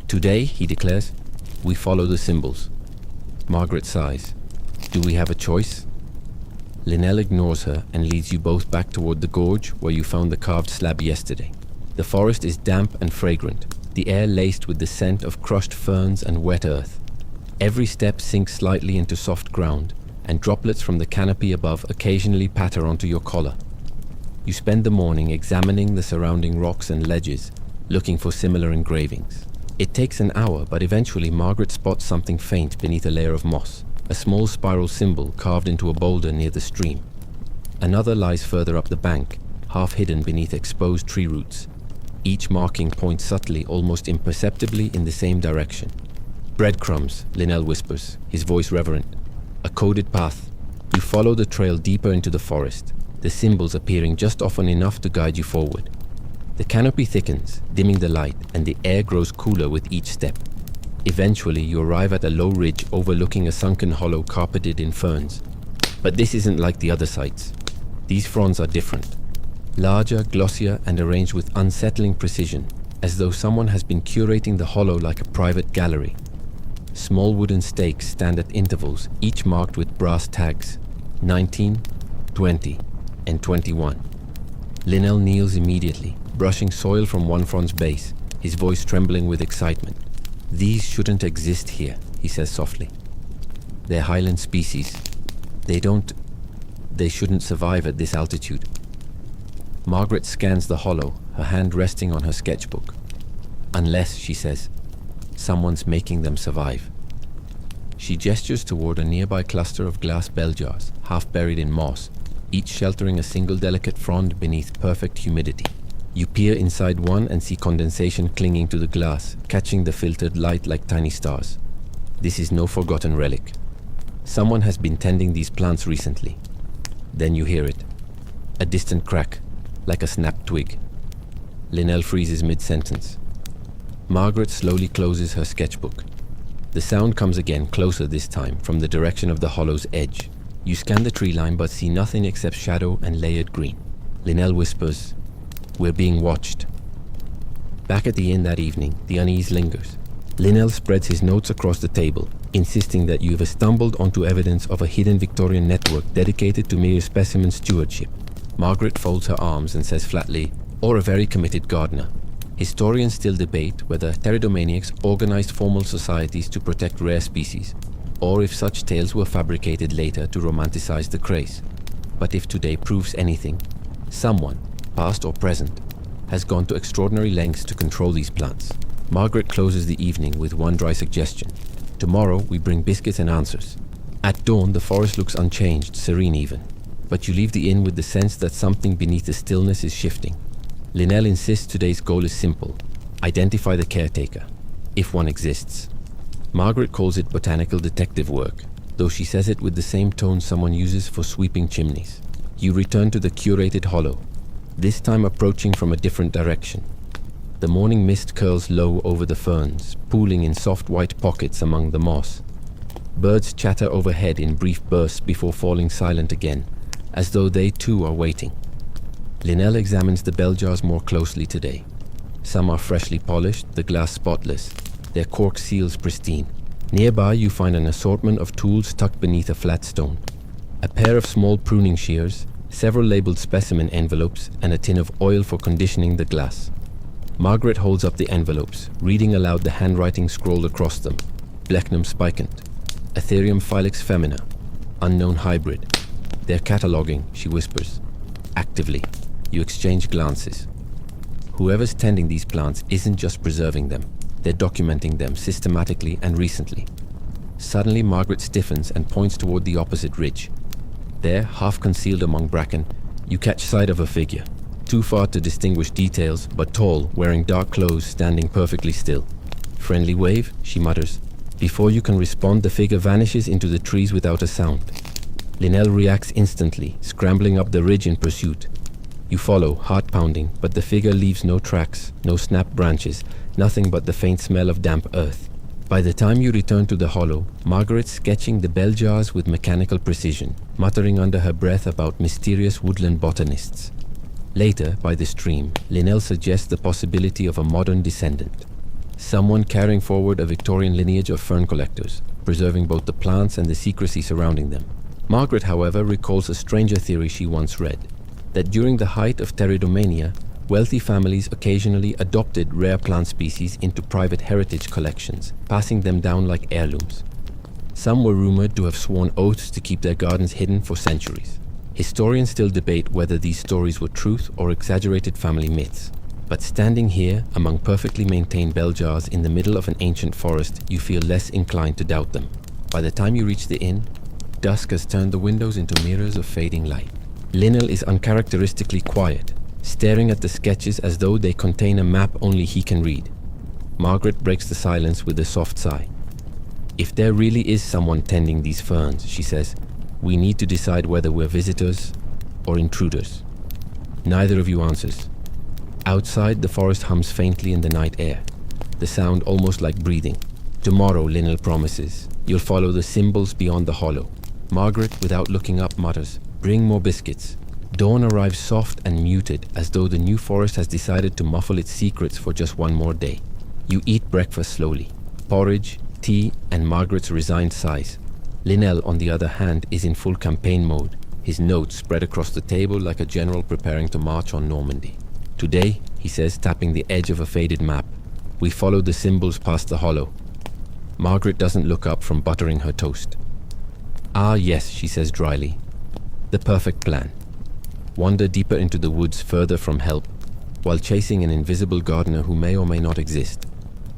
Today, he declares, we follow the symbols. Margaret sighs. Do we have a choice? Linnell ignores her and leads you both back toward the gorge where you found the carved slab yesterday. The forest is damp and fragrant, the air laced with the scent of crushed ferns and wet earth. Every step sinks slightly into soft ground, and droplets from the canopy above occasionally patter onto your collar. You spend the morning examining the surrounding rocks and ledges, looking for similar engravings. It takes an hour, but eventually Margaret spots something faint beneath a layer of moss, a small spiral symbol carved into a boulder near the stream. Another lies further up the bank, half hidden beneath exposed tree roots. Each marking points subtly, almost imperceptibly, in the same direction. Breadcrumbs, Linnell whispers, his voice reverent. A coded path. You follow the trail deeper into the forest, the symbols appearing just often enough to guide you forward. The canopy thickens, dimming the light, and the air grows cooler with each step. Eventually, you arrive at a low ridge overlooking a sunken hollow carpeted in ferns. But this isn't like the other sites. These fronds are different. Larger, glossier, and arranged with unsettling precision, as though someone has been curating the hollow like a private gallery. Small wooden stakes stand at intervals, each marked with brass tags, 19, 20, and 21. Linnell kneels immediately, brushing soil from one frond's base, his voice trembling with excitement. These shouldn't exist here, he says softly. They're highland species. They shouldn't survive at this altitude. Margaret scans the hollow, her hand resting on her sketchbook. Unless, she says, someone's making them survive. She gestures toward a nearby cluster of glass bell jars, half buried in moss, each sheltering a single delicate frond beneath perfect humidity. You peer inside one and see condensation clinging to the glass, catching the filtered light like tiny stars. This is no forgotten relic. Someone has been tending these plants recently. Then you hear it. A distant crack, like a snapped twig. Linnell freezes mid-sentence. Margaret slowly closes her sketchbook. The sound comes again, closer this time, from the direction of the hollow's edge. You scan the tree line but see nothing except shadow and layered green. Linnell whispers, "We're being watched." Back at the inn that evening, the unease lingers. Linnell spreads his notes across the table, insisting that you have stumbled onto evidence of a hidden Victorian network dedicated to mere specimen stewardship. Margaret folds her arms and says flatly, "Or a very committed gardener." Historians still debate whether Pteridomaniacs organized formal societies to protect rare species, or if such tales were fabricated later to romanticize the craze. But if today proves anything, someone, past or present, has gone to extraordinary lengths to control these plants. Margaret closes the evening with one dry suggestion. Tomorrow we bring biscuits and answers. At dawn the forest looks unchanged, serene even. But you leave the inn with the sense that something beneath the stillness is shifting. Linnell insists today's goal is simple. Identify the caretaker, if one exists. Margaret calls it botanical detective work, though she says it with the same tone someone uses for sweeping chimneys. You return to the curated hollow, this time approaching from a different direction. The morning mist curls low over the ferns, pooling in soft white pockets among the moss. Birds chatter overhead in brief bursts before falling silent again, as though they too are waiting. Linnell examines the bell jars more closely today. Some are freshly polished, the glass spotless, their cork seals pristine. Nearby you find an assortment of tools tucked beneath a flat stone. A pair of small pruning shears, several labeled specimen envelopes, and a tin of oil for conditioning the glass. Margaret holds up the envelopes, reading aloud the handwriting scrawled across them. Blechnum spicant, Ethereum Filix femina, unknown hybrid. They're cataloging, she whispers. Actively. You exchange glances. Whoever's tending these plants isn't just preserving them, they're documenting them systematically and recently. Suddenly Margaret stiffens and points toward the opposite ridge. There, half concealed among bracken, you catch sight of a figure. Too far to distinguish details, but tall, wearing dark clothes, standing perfectly still. "Friendly wave," she mutters. Before you can respond, the figure vanishes into the trees without a sound. Linnell reacts instantly, scrambling up the ridge in pursuit. You follow, heart pounding, but the figure leaves no tracks, no snapped branches, nothing but the faint smell of damp earth. By the time you return to the hollow, Margaret's sketching the bell jars with mechanical precision, muttering under her breath about mysterious woodland botanists. Later, by the stream, Linnell suggests the possibility of a modern descendant. Someone carrying forward a Victorian lineage of fern collectors, preserving both the plants and the secrecy surrounding them. Margaret, however, recalls a stranger theory she once read, that during the height of Pteridomania, wealthy families occasionally adopted rare plant species into private heritage collections, passing them down like heirlooms. Some were rumored to have sworn oaths to keep their gardens hidden for centuries. Historians still debate whether these stories were truth or exaggerated family myths. But standing here, among perfectly maintained bell jars in the middle of an ancient forest, you feel less inclined to doubt them. By the time you reach the inn, dusk has turned the windows into mirrors of fading light. Linnell is uncharacteristically quiet, staring at the sketches as though they contain a map only he can read. Margaret breaks the silence with a soft sigh. If there really is someone tending these ferns, she says, we need to decide whether we're visitors or intruders. Neither of you answers. Outside, the forest hums faintly in the night air, the sound almost like breathing. Tomorrow, Linnell promises, you'll follow the symbols beyond the hollow. Margaret, without looking up, mutters, bring more biscuits. Dawn arrives soft and muted, as though the new forest has decided to muffle its secrets for just one more day. You eat breakfast slowly. Porridge, tea, and Margaret's resigned sighs. Linnell, on the other hand, is in full campaign mode, his notes spread across the table like a general preparing to march on Normandy. Today, he says, tapping the edge of a faded map, we follow the symbols past the hollow. Margaret doesn't look up from buttering her toast. Ah yes, she says dryly. The perfect plan. Wander deeper into the woods further from help, while chasing an invisible gardener who may or may not exist.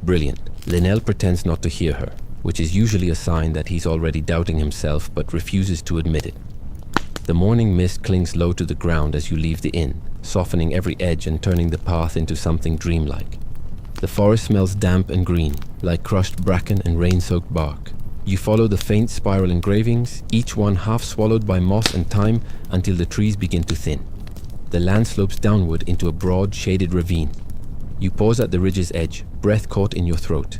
Brilliant. Linnell pretends not to hear her, which is usually a sign that he's already doubting himself but refuses to admit it. The morning mist clings low to the ground as you leave the inn, softening every edge and turning the path into something dreamlike. The forest smells damp and green, like crushed bracken and rain-soaked bark. You follow the faint spiral engravings, each one half swallowed by moss and thyme until the trees begin to thin. The land slopes downward into a broad, shaded ravine. You pause at the ridge's edge, breath caught in your throat.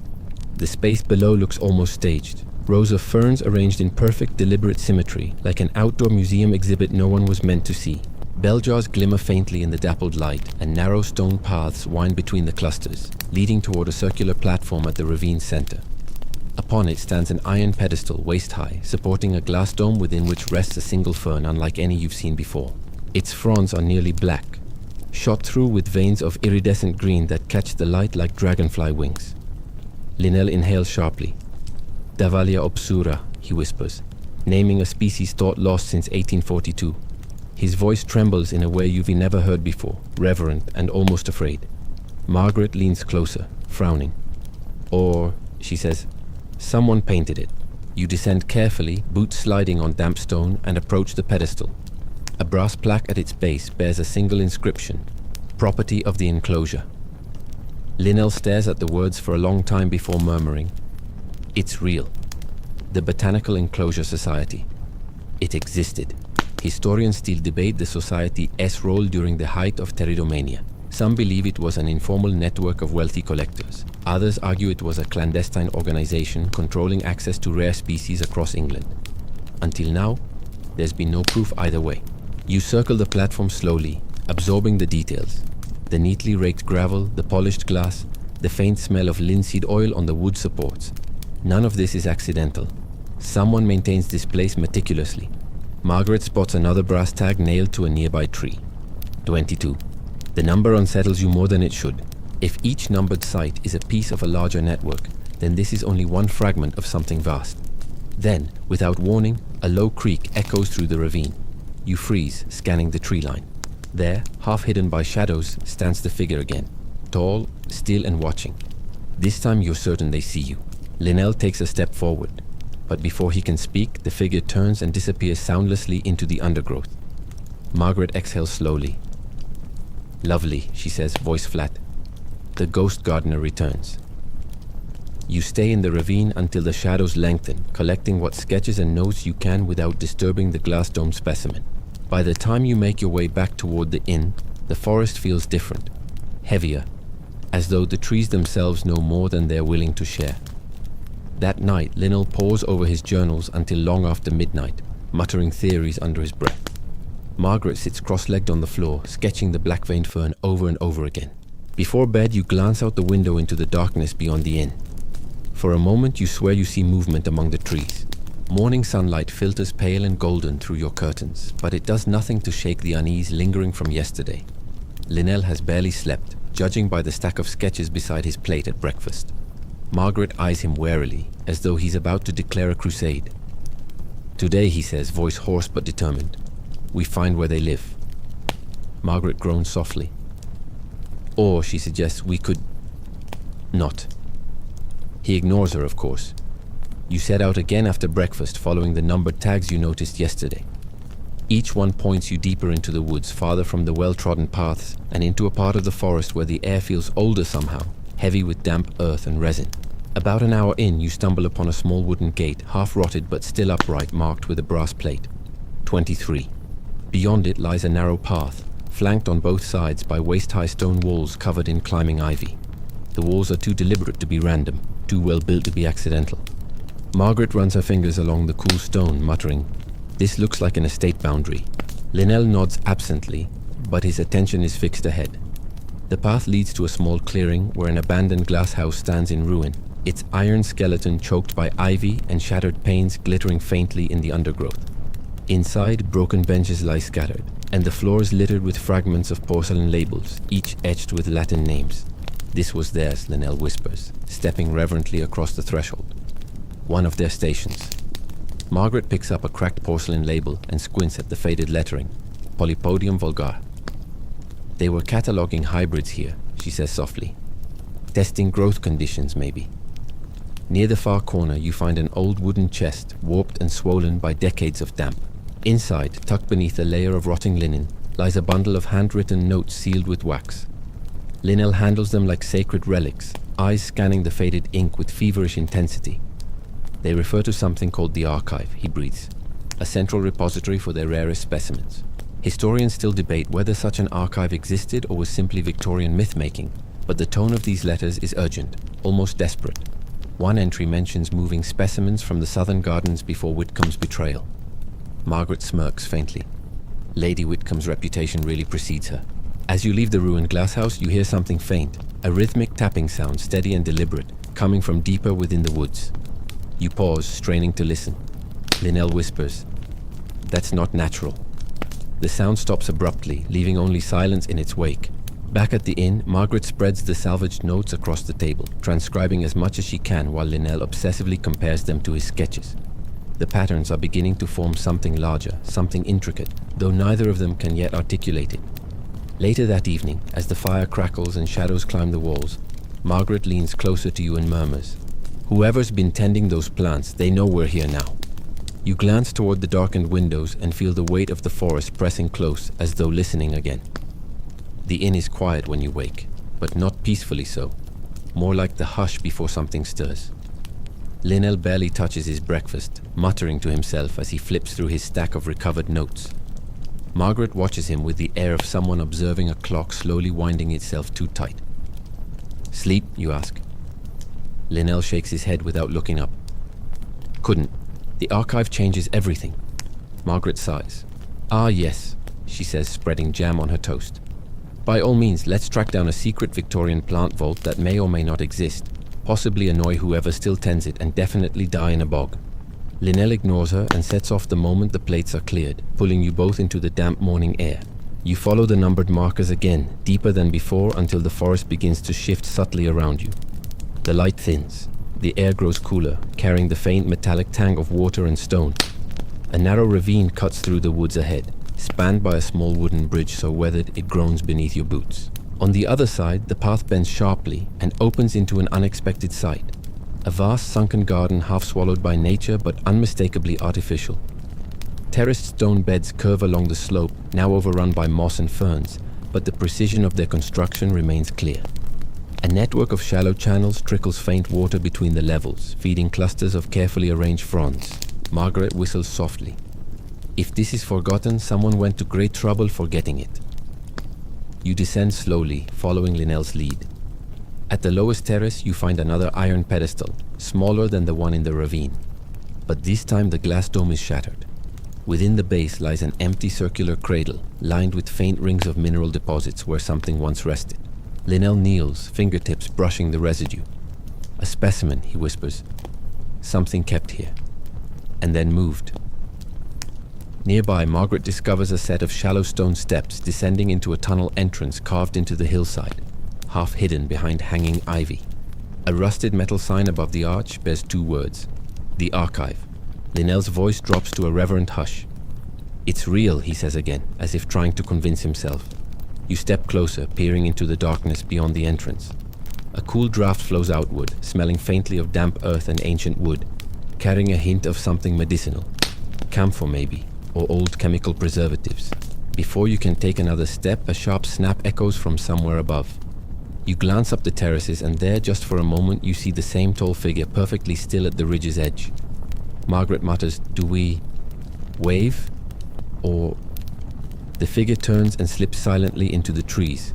The space below looks almost staged. Rows of ferns arranged in perfect, deliberate symmetry, like an outdoor museum exhibit no one was meant to see. Bell jars glimmer faintly in the dappled light, and narrow stone paths wind between the clusters, leading toward a circular platform at the ravine's center. Upon it stands an iron pedestal waist-high, supporting a glass dome within which rests a single fern unlike any you've seen before. Its fronds are nearly black, shot through with veins of iridescent green that catch the light like dragonfly wings. Linnell inhales sharply. Davalia obscura, he whispers, naming a species thought lost since 1842. His voice trembles in a way you've never heard before, reverent and almost afraid. Margaret leans closer, frowning. Or, she says, someone painted it. You descend carefully, boots sliding on damp stone, and approach the pedestal. A brass plaque at its base bears a single inscription, property of the enclosure. Linnell stares at the words for a long time before murmuring, it's real. The Botanical Enclosure Society. It existed. Historians still debate the society's role during the height of Pteridomania. Some believe it was an informal network of wealthy collectors. Others argue it was a clandestine organization controlling access to rare species across England. Until now, there's been no proof either way. You circle the platform slowly, absorbing the details. The neatly raked gravel, the polished glass, the faint smell of linseed oil on the wood supports. None of this is accidental. Someone maintains this place meticulously. Margaret spots another brass tag nailed to a nearby tree. 22. The number unsettles you more than it should. If each numbered site is a piece of a larger network, then this is only one fragment of something vast. Then, without warning, a low creak echoes through the ravine. You freeze, scanning the tree line. There, half hidden by shadows, stands the figure again. Tall, still and watching. This time you're certain they see you. Linnell takes a step forward. But before he can speak, the figure turns and disappears soundlessly into the undergrowth. Margaret exhales slowly. Lovely, she says, voice flat. The ghost gardener returns. You stay in the ravine until the shadows lengthen, collecting what sketches and notes you can without disturbing the glass dome specimen. By the time you make your way back toward the inn, the forest feels different, heavier, as though the trees themselves know more than they're willing to share. That night, Linnell pores over his journals until long after midnight, muttering theories under his breath. Margaret sits cross-legged on the floor, sketching the black-veined fern over and over again. Before bed, you glance out the window into the darkness beyond the inn. For a moment, you swear you see movement among the trees. Morning sunlight filters pale and golden through your curtains, but it does nothing to shake the unease lingering from yesterday. Linnell has barely slept, judging by the stack of sketches beside his plate at breakfast. Margaret eyes him warily, as though he's about to declare a crusade. Today, he says, voice hoarse but determined, we find where they live. Margaret groans softly. Or, she suggests, we could... not. He ignores her, of course. You set out again after breakfast, following the numbered tags you noticed yesterday. Each one points you deeper into the woods, farther from the well-trodden paths, and into a part of the forest where the air feels older somehow, heavy with damp earth and resin. About an hour in, you stumble upon a small wooden gate, half-rotted but still upright, marked with a brass plate. 23. Beyond it lies a narrow path, flanked on both sides by waist-high stone walls covered in climbing ivy. The walls are too deliberate to be random, too well built to be accidental. Margaret runs her fingers along the cool stone, muttering, "This looks like an estate boundary." Linnell nods absently, but his attention is fixed ahead. The path leads to a small clearing where an abandoned glass house stands in ruin, its iron skeleton choked by ivy and shattered panes glittering faintly in the undergrowth. Inside, broken benches lie scattered, and the floor is littered with fragments of porcelain labels, each etched with Latin names. This was theirs, Linnell whispers, stepping reverently across the threshold. One of their stations. Margaret picks up a cracked porcelain label and squints at the faded lettering, Polypodium vulgar. They were cataloging hybrids here, she says softly. Testing growth conditions, maybe. Near the far corner, you find an old wooden chest, warped and swollen by decades of damp. Inside, tucked beneath a layer of rotting linen, lies a bundle of handwritten notes sealed with wax. Linnell handles them like sacred relics, eyes scanning the faded ink with feverish intensity. They refer to something called the archive, he breathes, a central repository for their rarest specimens. Historians still debate whether such an archive existed or was simply Victorian myth-making, but the tone of these letters is urgent, almost desperate. One entry mentions moving specimens from the southern gardens before Whitcomb's betrayal. Margaret smirks faintly. Lady Whitcomb's reputation really precedes her. As you leave the ruined glasshouse, you hear something faint, a rhythmic tapping sound, steady and deliberate, coming from deeper within the woods. You pause, straining to listen. Linnell whispers, "That's not natural." The sound stops abruptly, leaving only silence in its wake. Back at the inn, Margaret spreads the salvaged notes across the table, transcribing as much as she can while Linnell obsessively compares them to his sketches. The patterns are beginning to form something larger, something intricate, though neither of them can yet articulate it. Later that evening, as the fire crackles and shadows climb the walls, Margaret leans closer to you and murmurs, "Whoever's been tending those plants, they know we're here now." You glance toward the darkened windows and feel the weight of the forest pressing close, as though listening again. The inn is quiet when you wake, but not peacefully so, more like the hush before something stirs. Linnell barely touches his breakfast, muttering to himself as he flips through his stack of recovered notes. Margaret watches him with the air of someone observing a clock slowly winding itself too tight. "Sleep?" you ask. Linnell shakes his head without looking up. "Couldn't. The archive changes everything." Margaret sighs. "Ah, yes," she says, spreading jam on her toast. "By all means, let's track down a secret Victorian plant vault that may or may not exist, possibly annoy whoever still tends it, and definitely die in a bog." Linnell ignores her and sets off the moment the plates are cleared, pulling you both into the damp morning air. You follow the numbered markers again, deeper than before, until the forest begins to shift subtly around you. The light thins. The air grows cooler, carrying the faint metallic tang of water and stone. A narrow ravine cuts through the woods ahead, spanned by a small wooden bridge so weathered it groans beneath your boots. On the other side, the path bends sharply and opens into an unexpected sight. A vast sunken garden half swallowed by nature but unmistakably artificial. Terraced stone beds curve along the slope, now overrun by moss and ferns, but the precision of their construction remains clear. A network of shallow channels trickles faint water between the levels, feeding clusters of carefully arranged fronds. Margaret whistles softly. If this is forgotten, someone went to great trouble forgetting it. You descend slowly, following Linnell's lead. At the lowest terrace, you find another iron pedestal, smaller than the one in the ravine. But this time the glass dome is shattered. Within the base lies an empty circular cradle, lined with faint rings of mineral deposits where something once rested. Linnell kneels, fingertips brushing the residue. A specimen, he whispers. Something kept here. And then moved. Nearby, Margaret discovers a set of shallow stone steps descending into a tunnel entrance carved into the hillside, half hidden behind hanging ivy. A rusted metal sign above the arch bears 2 words. The Archive. Linnell's voice drops to a reverent hush. It's real, he says again, as if trying to convince himself. You step closer, peering into the darkness beyond the entrance. A cool draft flows outward, smelling faintly of damp earth and ancient wood, carrying a hint of something medicinal. Camphor maybe, or old chemical preservatives. Before you can take another step, a sharp snap echoes from somewhere above. You glance up the terraces, and there, just for a moment, you see the same tall figure perfectly still at the ridge's edge. Margaret mutters, "Do we wave? Or..." The figure turns and slips silently into the trees.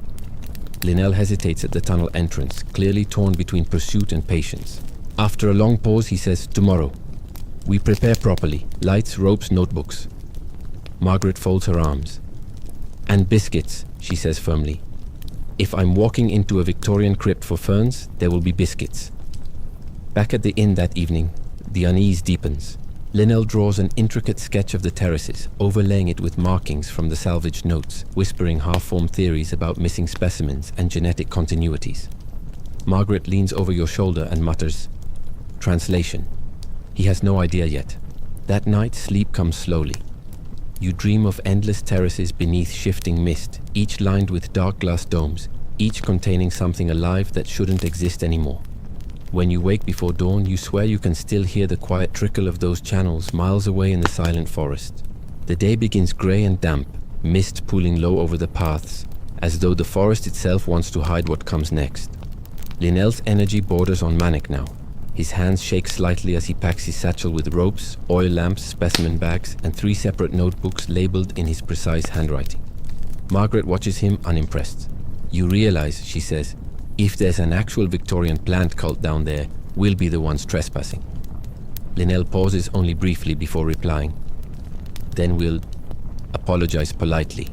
Linnell hesitates at the tunnel entrance, clearly torn between pursuit and patience. After a long pause, he says, "Tomorrow. We prepare properly. Lights, ropes, notebooks." Margaret folds her arms. "And biscuits," she says firmly. "If I'm walking into a Victorian crypt for ferns, there will be biscuits." Back at the inn that evening, the unease deepens. Linnell draws an intricate sketch of the terraces, overlaying it with markings from the salvaged notes, whispering half-formed theories about missing specimens and genetic continuities. Margaret leans over your shoulder and mutters, "Translation." He has no idea yet. That night, sleep comes slowly. You dream of endless terraces beneath shifting mist, each lined with dark glass domes, each containing something alive that shouldn't exist anymore. When you wake before dawn, you swear you can still hear the quiet trickle of those channels miles away in the silent forest. The day begins grey and damp, mist pooling low over the paths, as though the forest itself wants to hide what comes next. Linnell's energy borders on manic now. His hands shake slightly as he packs his satchel with ropes, oil lamps, specimen bags, and 3 separate notebooks labeled in his precise handwriting. Margaret watches him unimpressed. "You realize," she says, "if there's an actual Victorian plant cult down there, we'll be the ones trespassing." Linnell pauses only briefly before replying. "Then we'll apologize politely."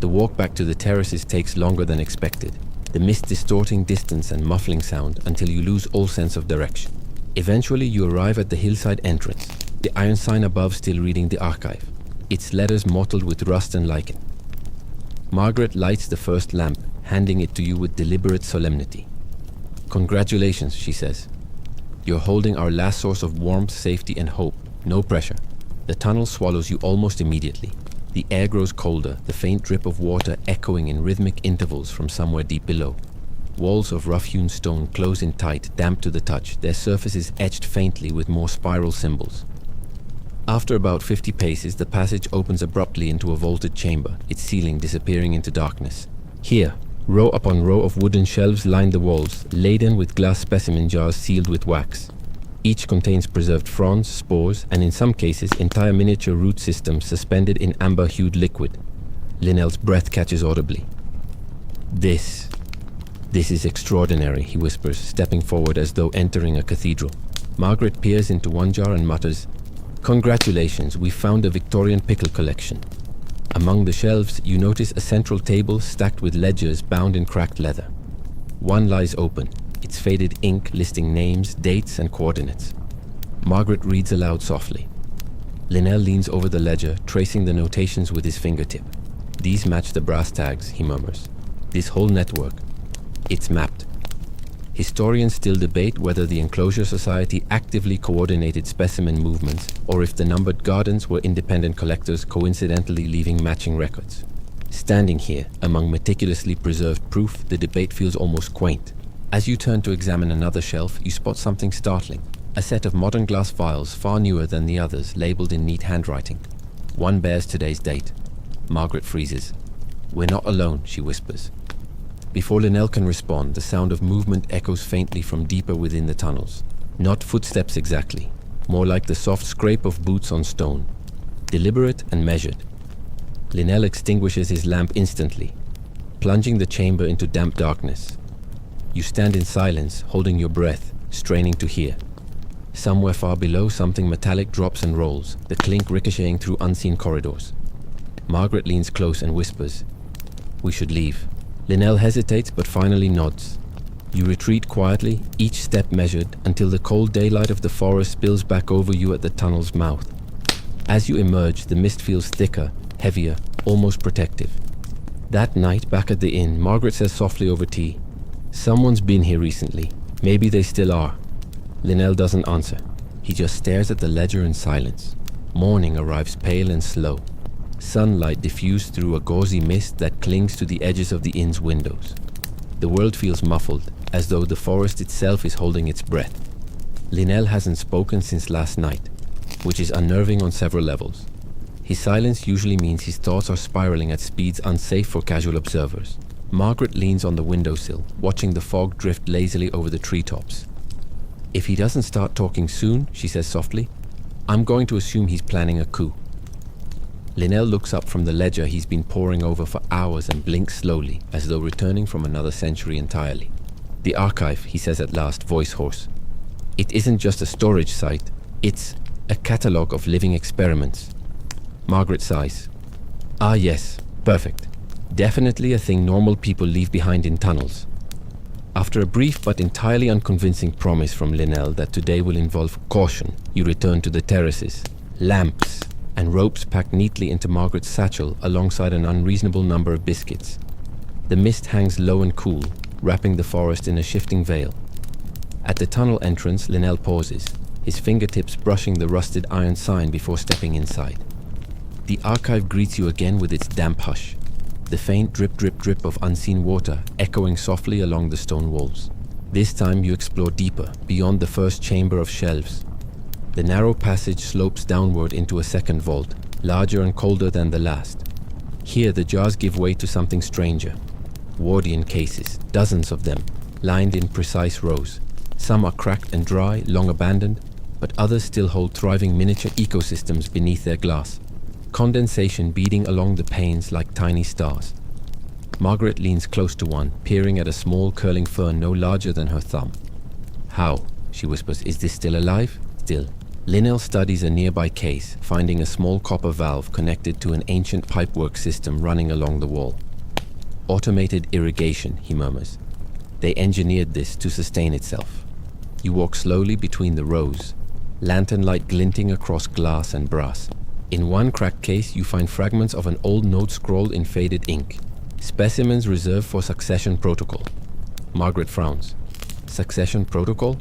The walk back to the terraces takes longer than expected, the mist distorting distance and muffling sound until you lose all sense of direction. Eventually you arrive at the hillside entrance, the iron sign above still reading the Archive, its letters mottled with rust and lichen. Margaret lights the first lamp, handing it to you with deliberate solemnity. "Congratulations," she says. "You're holding our last source of warmth, safety, and hope. No pressure." The tunnel swallows you almost immediately. The air grows colder, the faint drip of water echoing in rhythmic intervals from somewhere deep below. Walls of rough-hewn stone close in tight, damp to the touch, their surfaces etched faintly with more spiral symbols. After about 50 paces, the passage opens abruptly into a vaulted chamber, its ceiling disappearing into darkness. Here, row upon row of wooden shelves line the walls, laden with glass specimen jars sealed with wax. Each contains preserved fronds, spores, and in some cases entire miniature root systems suspended in amber-hued liquid. Linnell's breath catches audibly. This is extraordinary," he whispers, stepping forward as though entering a cathedral. Margaret peers into one jar and mutters, "Congratulations, we found a Victorian pickle collection." Among the shelves, you notice a central table stacked with ledgers bound in cracked leather. One lies open, its faded ink listing names, dates, and coordinates. Margaret reads aloud softly. Linnell leans over the ledger, tracing the notations with his fingertip. "These match the brass tags," he murmurs. "This whole network, it's mapped." Historians still debate whether the Enclosure Society actively coordinated specimen movements or if the numbered gardens were independent collectors coincidentally leaving matching records. Standing here, among meticulously preserved proof, the debate feels almost quaint. As you turn to examine another shelf, you spot something startling. A set of modern glass vials, far newer than the others, labeled in neat handwriting. One bears today's date. Margaret freezes. "We're not alone," she whispers. Before Linnell can respond, the sound of movement echoes faintly from deeper within the tunnels. Not footsteps exactly, more like the soft scrape of boots on stone. Deliberate and measured. Linnell extinguishes his lamp instantly, plunging the chamber into damp darkness. You stand in silence, holding your breath, straining to hear. Somewhere far below, something metallic drops and rolls, the clink ricocheting through unseen corridors. Margaret leans close and whispers, "We should leave." Linnell hesitates but finally nods. You retreat quietly, each step measured, until the cold daylight of the forest spills back over you at the tunnel's mouth. As you emerge, the mist feels thicker, heavier, almost protective. That night, back at the inn, Margaret says softly over tea, "Someone's been here recently. Maybe they still are." Linnell doesn't answer. He just stares at the ledger in silence. Morning arrives pale and slow. Sunlight diffused through a gauzy mist that clings to the edges of the inn's windows. The world feels muffled, as though the forest itself is holding its breath. Linnell hasn't spoken since last night, which is unnerving on several levels. His silence usually means his thoughts are spiraling at speeds unsafe for casual observers. Margaret leans on the windowsill, watching the fog drift lazily over the treetops. "If he doesn't start talking soon," she says softly, "I'm going to assume he's planning a coup." Linnell looks up from the ledger he's been poring over for hours and blinks slowly, as though returning from another century entirely. "The archive," he says at last, voice hoarse. "It isn't just a storage site, it's a catalogue of living experiments." Margaret sighs. "Ah yes, perfect. Definitely a thing normal people leave behind in tunnels." After a brief but entirely unconvincing promise from Linnell that today will involve caution, you return to the terraces. Lamps and ropes packed neatly into Margaret's satchel alongside an unreasonable number of biscuits. The mist hangs low and cool, wrapping the forest in a shifting veil. At the tunnel entrance, Linnell pauses, his fingertips brushing the rusted iron sign before stepping inside. The archive greets you again with its damp hush, the faint drip drip drip of unseen water echoing softly along the stone walls. This time you explore deeper, beyond the first chamber of shelves. The narrow passage slopes downward into a second vault, larger and colder than the last. Here the jars give way to something stranger. Wardian cases, dozens of them, lined in precise rows. Some are cracked and dry, long abandoned, but others still hold thriving miniature ecosystems beneath their glass. Condensation beading along the panes like tiny stars. Margaret leans close to one, peering at a small curling fern no larger than her thumb. "How?" she whispers. "Is this still alive?" "Still." Linnell studies a nearby case, finding a small copper valve connected to an ancient pipework system running along the wall. "Automated irrigation," he murmurs. "They engineered this to sustain itself." You walk slowly between the rows, lantern light glinting across glass and brass. In one cracked case, you find fragments of an old note scrawled in faded ink. Specimens reserved for succession protocol. Margaret frowns. Succession protocol?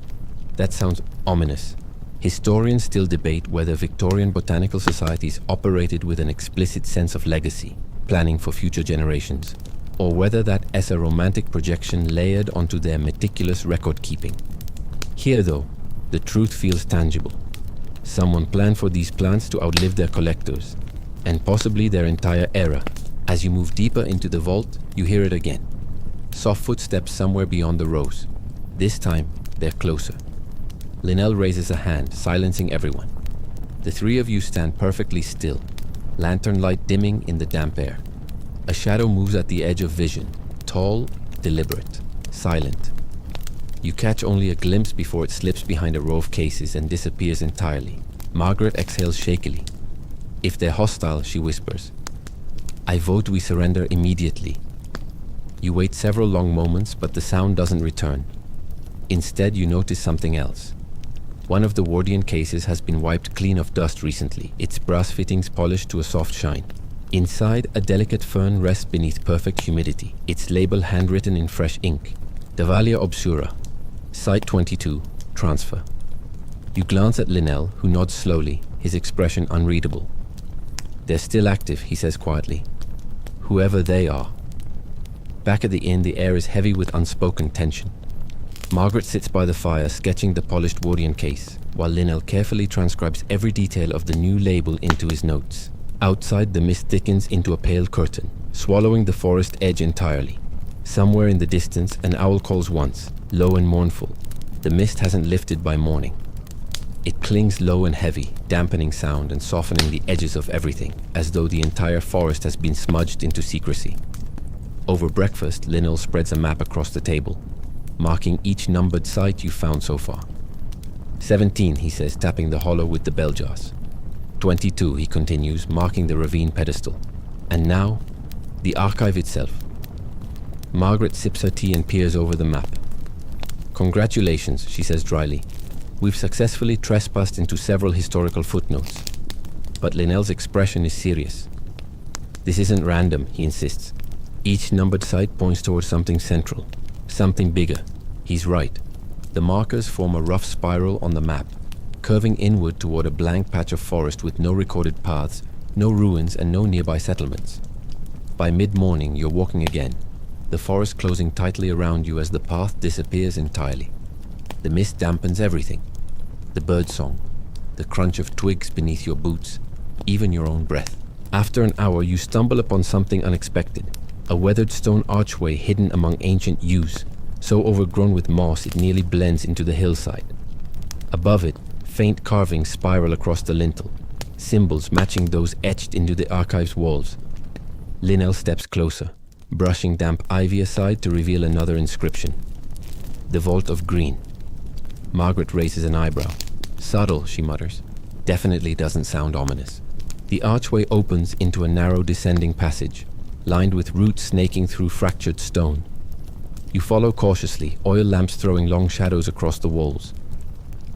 That sounds ominous. Historians still debate whether Victorian botanical societies operated with an explicit sense of legacy, planning for future generations, or whether that is a romantic projection layered onto their meticulous record-keeping. Here, though, the truth feels tangible. Someone planned for these plants to outlive their collectors, and possibly their entire era. As you move deeper into the vault, you hear it again. Soft footsteps somewhere beyond the rows. This time, they're closer. Linnell raises a hand, silencing everyone. The three of you stand perfectly still, lantern light dimming in the damp air. A shadow moves at the edge of vision, tall, deliberate, silent. You catch only a glimpse before it slips behind a row of cases and disappears entirely. Margaret exhales shakily. "If they're hostile," she whispers, "I vote we surrender immediately." You wait several long moments, but the sound doesn't return. Instead, you notice something else. One of the Wardian cases has been wiped clean of dust recently, its brass fittings polished to a soft shine. Inside, a delicate fern rests beneath perfect humidity, its label handwritten in fresh ink. Davalia obscura. Site 22, transfer. You glance at Linnell, who nods slowly, his expression unreadable. "They're still active," he says quietly. "Whoever they are." Back at the inn, the air is heavy with unspoken tension. Margaret sits by the fire, sketching the polished Wardian case, while Linnell carefully transcribes every detail of the new label into his notes. Outside, the mist thickens into a pale curtain, swallowing the forest edge entirely. Somewhere in the distance, an owl calls once, low and mournful. The mist hasn't lifted by morning. It clings low and heavy, dampening sound and softening the edges of everything, as though the entire forest has been smudged into secrecy. Over breakfast, Linnell spreads a map across the table. marking each numbered site you've found so far. 17, he says, tapping the hollow with the bell jars. 22, he continues, marking the ravine pedestal. And now, the archive itself. Margaret sips her tea and peers over the map. Congratulations, she says dryly. We've successfully trespassed into several historical footnotes. But Linnell's expression is serious. This isn't random, he insists. Each numbered site points towards something central, something bigger. He's right. The markers form a rough spiral on the map, curving inward toward a blank patch of forest with no recorded paths, no ruins, and no nearby settlements. By mid-morning, you're walking again, the forest closing tightly around you as the path disappears entirely. The mist dampens everything. The birdsong, the crunch of twigs beneath your boots, even your own breath. After an hour, you stumble upon something unexpected, a weathered stone archway hidden among ancient yews, so overgrown with moss it nearly blends into the hillside. Above it, faint carvings spiral across the lintel, symbols matching those etched into the archive's walls. Linnell steps closer, brushing damp ivy aside to reveal another inscription. The Vault of Green. Margaret raises an eyebrow. Subtle, she mutters. Definitely doesn't sound ominous. The archway opens into a narrow descending passage, lined with roots snaking through fractured stone. You follow cautiously, oil lamps throwing long shadows across the walls.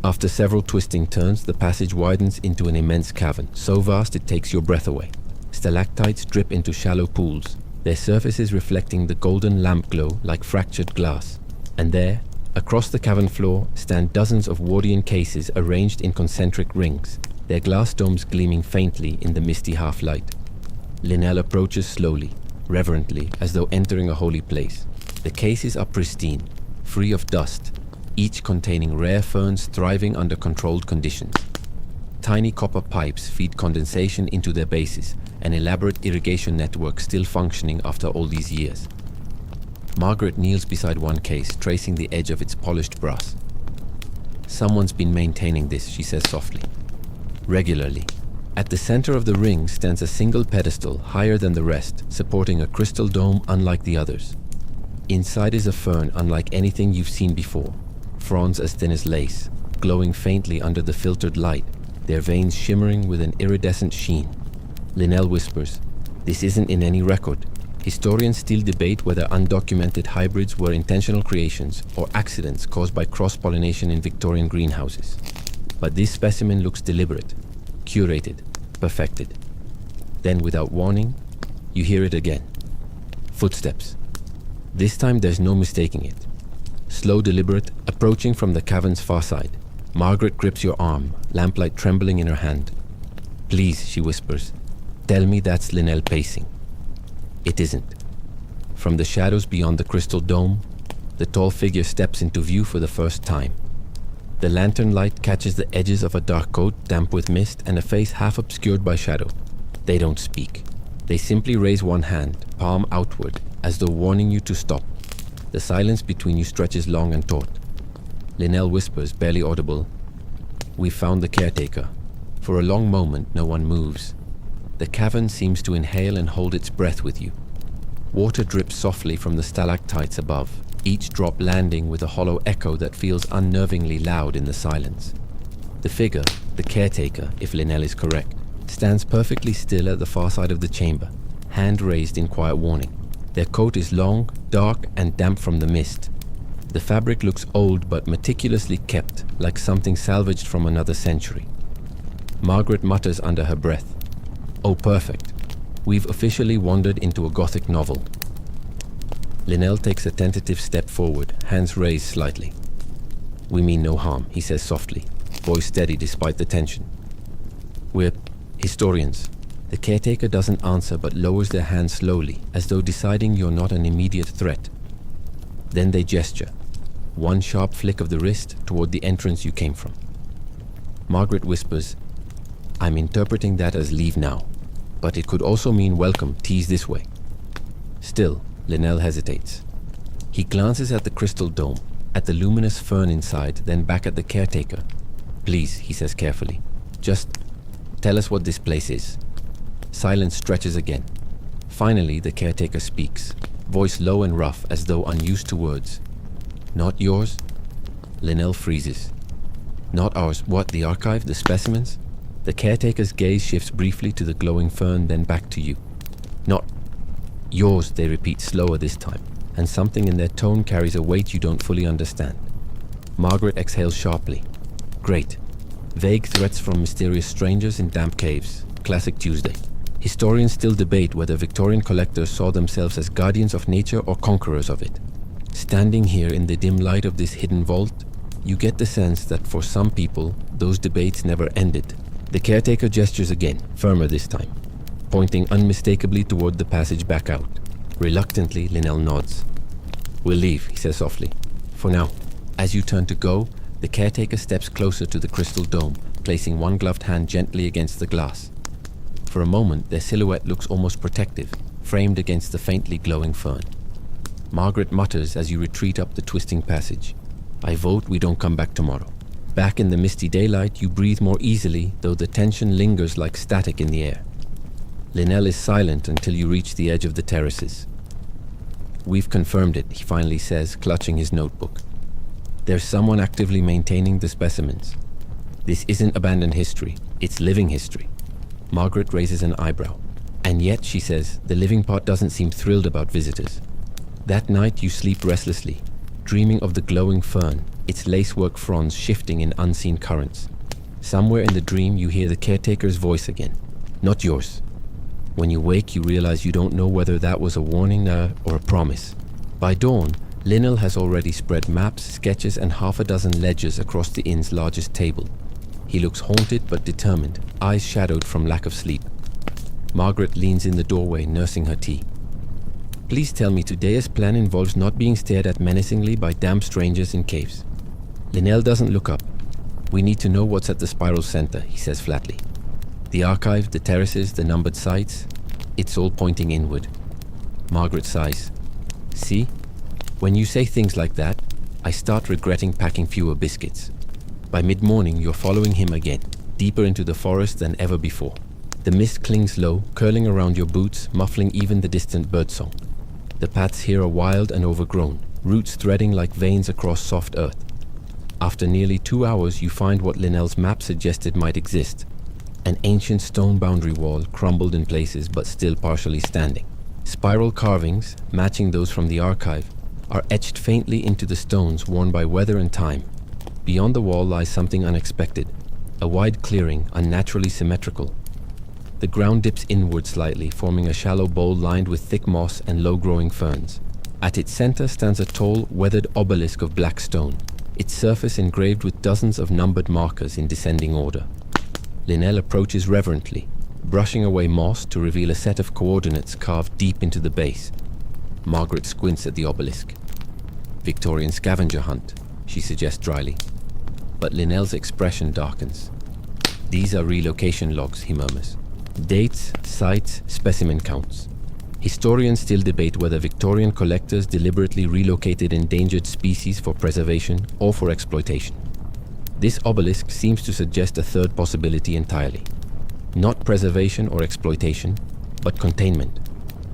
After several twisting turns, the passage widens into an immense cavern, so vast it takes your breath away. Stalactites drip into shallow pools, their surfaces reflecting the golden lamp glow like fractured glass. And there, across the cavern floor, stand dozens of Wardian cases arranged in concentric rings, their glass domes gleaming faintly in the misty half-light. Linnell approaches slowly, reverently, as though entering a holy place. The cases are pristine, free of dust, each containing rare ferns thriving under controlled conditions. Tiny copper pipes feed condensation into their bases, an elaborate irrigation network still functioning after all these years. Margaret kneels beside one case, tracing the edge of its polished brass. Someone's been maintaining this, she says softly. Regularly. At the center of the ring stands a single pedestal, higher than the rest, supporting a crystal dome unlike the others. Inside is a fern unlike anything you've seen before, fronds as thin as lace, glowing faintly under the filtered light, their veins shimmering with an iridescent sheen. Linnell whispers, "This isn't in any record. Historians still debate whether undocumented hybrids were intentional creations or accidents caused by cross-pollination in Victorian greenhouses. But this specimen looks deliberate, curated, perfected." Then, without warning, you hear it again. Footsteps. This time there's no mistaking it. Slow, deliberate, approaching from the cavern's far side. Margaret grips your arm, lamplight trembling in her hand. "Please," she whispers, "tell me that's Linnell pacing." It isn't. From the shadows beyond the crystal dome, the tall figure steps into view for the first time. The lantern light catches the edges of a dark coat damp with mist and a face half obscured by shadow. They don't speak. They simply raise one hand, palm outward, as though warning you to stop. The silence between you stretches long and taut. Linnell whispers, barely audible, "We found the caretaker." For a long moment, no one moves. The cavern seems to inhale and hold its breath with you. Water drips softly from the stalactites above, each drop landing with a hollow echo that feels unnervingly loud in the silence. The figure, the caretaker, if Linnell is correct, stands perfectly still at the far side of the chamber, hand raised in quiet warning. Their coat is long, dark, and damp from the mist. The fabric looks old but meticulously kept, like something salvaged from another century. Margaret mutters under her breath, "Oh, perfect. We've officially wandered into a Gothic novel." Linnell takes a tentative step forward, hands raised slightly. "We mean no harm," he says softly, voice steady despite the tension. "We're historians." The caretaker doesn't answer but lowers their hands slowly, as though deciding you're not an immediate threat. Then they gesture, one sharp flick of the wrist toward the entrance you came from. Margaret whispers, "I'm interpreting that as leave now, but it could also mean welcome, tease this way." Still, Linnell hesitates. He glances at the crystal dome, at the luminous fern inside, then back at the caretaker. "Please," he says carefully, "just tell us what this place is." Silence stretches again. Finally, the caretaker speaks, voice low and rough as though unused to words. Not yours? Linnell freezes. Not ours. What, the archive, the specimens? The caretaker's gaze shifts briefly to the glowing fern, then back to you. Not yours, they repeat slower this time, and something in their tone carries a weight you don't fully understand. Margaret exhales sharply. Great. Vague threats from mysterious strangers in damp caves. Classic Tuesday. Historians still debate whether Victorian collectors saw themselves as guardians of nature or conquerors of it. Standing here in the dim light of this hidden vault, you get the sense that for some people, those debates never ended. The caretaker gestures again, firmer this time, pointing unmistakably toward the passage back out. Reluctantly, Linnell nods. We'll leave, he says softly. For now. As you turn to go, the caretaker steps closer to the crystal dome, placing one gloved hand gently against the glass. For a moment, their silhouette looks almost protective, framed against the faintly glowing fern. Margaret mutters as you retreat up the twisting passage. I vote we don't come back tomorrow. Back in the misty daylight, you breathe more easily, though the tension lingers like static in the air. Linnell is silent until you reach the edge of the terraces. We've confirmed it, he finally says, clutching his notebook. There's someone actively maintaining the specimens. This isn't abandoned history, it's living history. Margaret raises an eyebrow. And yet, she says, the living part doesn't seem thrilled about visitors. That night you sleep restlessly, dreaming of the glowing fern, its lacework fronds shifting in unseen currents. Somewhere in the dream you hear the caretaker's voice again. Not yours. When you wake, you realize you don't know whether that was a warning or a promise. By dawn, Linnell has already spread maps, sketches, and half a dozen ledgers across the inn's largest table. He looks haunted but determined, eyes shadowed from lack of sleep. Margaret leans in the doorway, nursing her tea. Please tell me today's plan involves not being stared at menacingly by damn strangers in caves. Linnell doesn't look up. We need to know what's at the spiral center, he says flatly. The archive, the terraces, the numbered sites, it's all pointing inward. Margaret sighs. See? When you say things like that, I start regretting packing fewer biscuits. By mid-morning, you're following him again, deeper into the forest than ever before. The mist clings low, curling around your boots, muffling even the distant birdsong. The paths here are wild and overgrown, roots threading like veins across soft earth. After nearly 2 hours, you find what Linnell's map suggested might exist. An ancient stone boundary wall, crumbled in places but still partially standing. Spiral carvings, matching those from the archive, are etched faintly into the stones worn by weather and time. Beyond the wall lies something unexpected, a wide clearing, unnaturally symmetrical. The ground dips inward slightly, forming a shallow bowl lined with thick moss and low-growing ferns. At its center stands a tall, weathered obelisk of black stone, its surface engraved with dozens of numbered markers in descending order. Linnell approaches reverently, brushing away moss to reveal a set of coordinates carved deep into the base. Margaret squints at the obelisk. Victorian scavenger hunt, she suggests dryly. But Linnell's expression darkens. These are relocation logs, he murmurs. Dates, sites, specimen counts. Historians still debate whether Victorian collectors deliberately relocated endangered species for preservation or for exploitation. This obelisk seems to suggest a third possibility entirely. Not preservation or exploitation, but containment.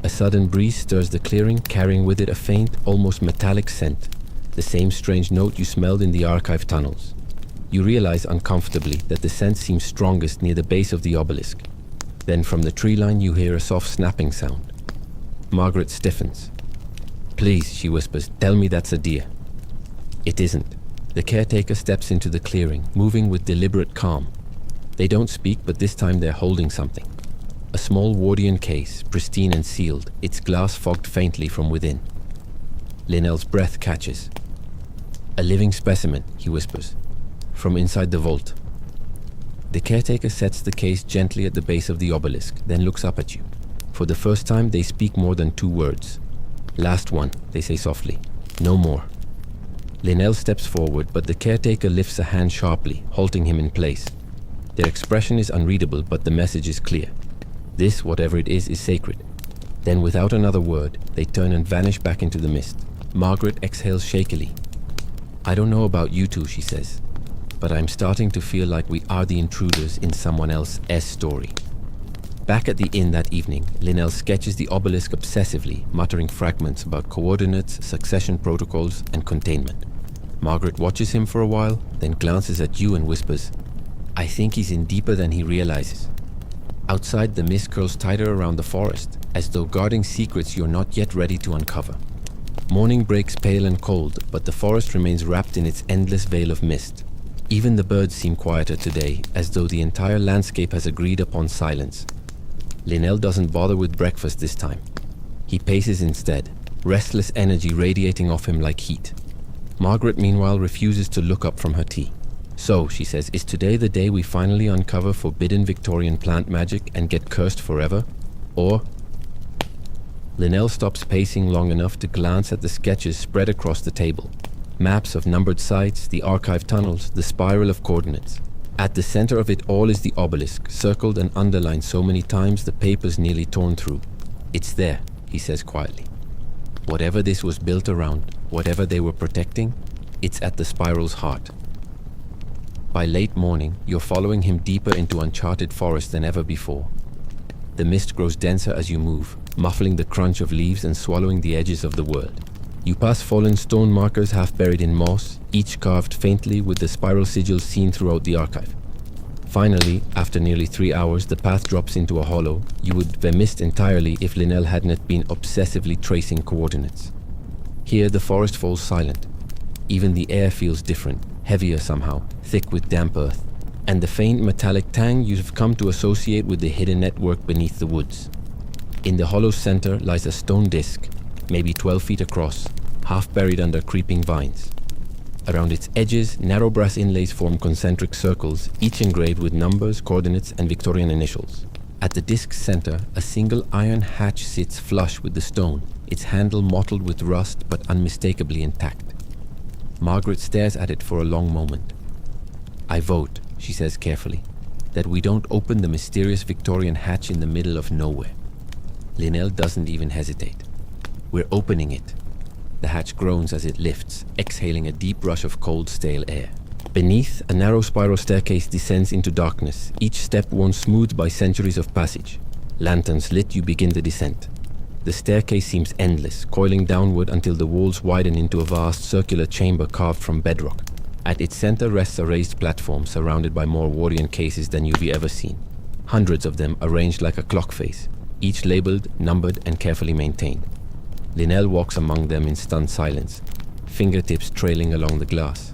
A sudden breeze stirs the clearing, carrying with it a faint, almost metallic scent, the same strange note you smelled in the archive tunnels. You realize uncomfortably that the scent seems strongest near the base of the obelisk. Then from the tree line you hear a soft snapping sound. Margaret stiffens. Please, she whispers, tell me that's a deer. It isn't. The caretaker steps into the clearing, moving with deliberate calm. They don't speak, but this time they're holding something. A small Wardian case, pristine and sealed, its glass fogged faintly from within. Linnell's breath catches. A living specimen, he whispers, from inside the vault. The caretaker sets the case gently at the base of the obelisk, then looks up at you. For the first time, they speak more than 2 words. Last one, they say softly. No more. Linnell steps forward, but the caretaker lifts a hand sharply, halting him in place. Their expression is unreadable, but the message is clear. This, whatever it is sacred. Then, without another word, they turn and vanish back into the mist. Margaret exhales shakily. I don't know about you two, she says, but I'm starting to feel like we are the intruders in someone else's story. Back at the inn that evening, Linnell sketches the obelisk obsessively, muttering fragments about coordinates, succession protocols, and containment. Margaret watches him for a while, then glances at you and whispers, "I think he's in deeper than he realizes." Outside, the mist curls tighter around the forest, as though guarding secrets you're not yet ready to uncover. Morning breaks pale and cold, but the forest remains wrapped in its endless veil of mist. Even the birds seem quieter today, as though the entire landscape has agreed upon silence. Linnell doesn't bother with breakfast this time. He paces instead, restless energy radiating off him like heat. Margaret, meanwhile, refuses to look up from her tea. "So," she says, "is today the day we finally uncover forbidden Victorian plant magic and get cursed forever? Or—" Linnell stops pacing long enough to glance at the sketches spread across the table. Maps of numbered sites, the archive tunnels, the spiral of coordinates. At the center of it all is the obelisk, circled and underlined so many times the paper's nearly torn through. "It's there," he says quietly. "Whatever this was built around, whatever they were protecting, it's at the spiral's heart." By late morning, you're following him deeper into uncharted forest than ever before. The mist grows denser as you move, muffling the crunch of leaves and swallowing the edges of the world. You pass fallen stone markers half buried in moss, each carved faintly with the spiral sigils seen throughout the archive. Finally, after nearly 3 hours, the path drops into a hollow you would have missed entirely if Linnell hadn't been obsessively tracing coordinates. Here, the forest falls silent. Even the air feels different, heavier somehow, thick with damp earth, and the faint metallic tang you've come to associate with the hidden network beneath the woods. In the hollow's center lies a stone disc, maybe 12 feet across, half buried under creeping vines. Around its edges, narrow brass inlays form concentric circles, each engraved with numbers, coordinates, and Victorian initials. At the disc's center, a single iron hatch sits flush with the stone, its handle mottled with rust but unmistakably intact. Margaret stares at it for a long moment. "I vote," she says carefully, "that we don't open the mysterious Victorian hatch in the middle of nowhere." Linnell doesn't even hesitate. "We're opening it." The hatch groans as it lifts, exhaling a deep rush of cold, stale air. Beneath, a narrow spiral staircase descends into darkness, each step worn smooth by centuries of passage. Lanterns lit, you begin the descent. The staircase seems endless, coiling downward until the walls widen into a vast circular chamber carved from bedrock. At its center rests a raised platform surrounded by more Wardian cases than you've ever seen. Hundreds of them arranged like a clock face, each labeled, numbered, and carefully maintained. Linnell walks among them in stunned silence, fingertips trailing along the glass.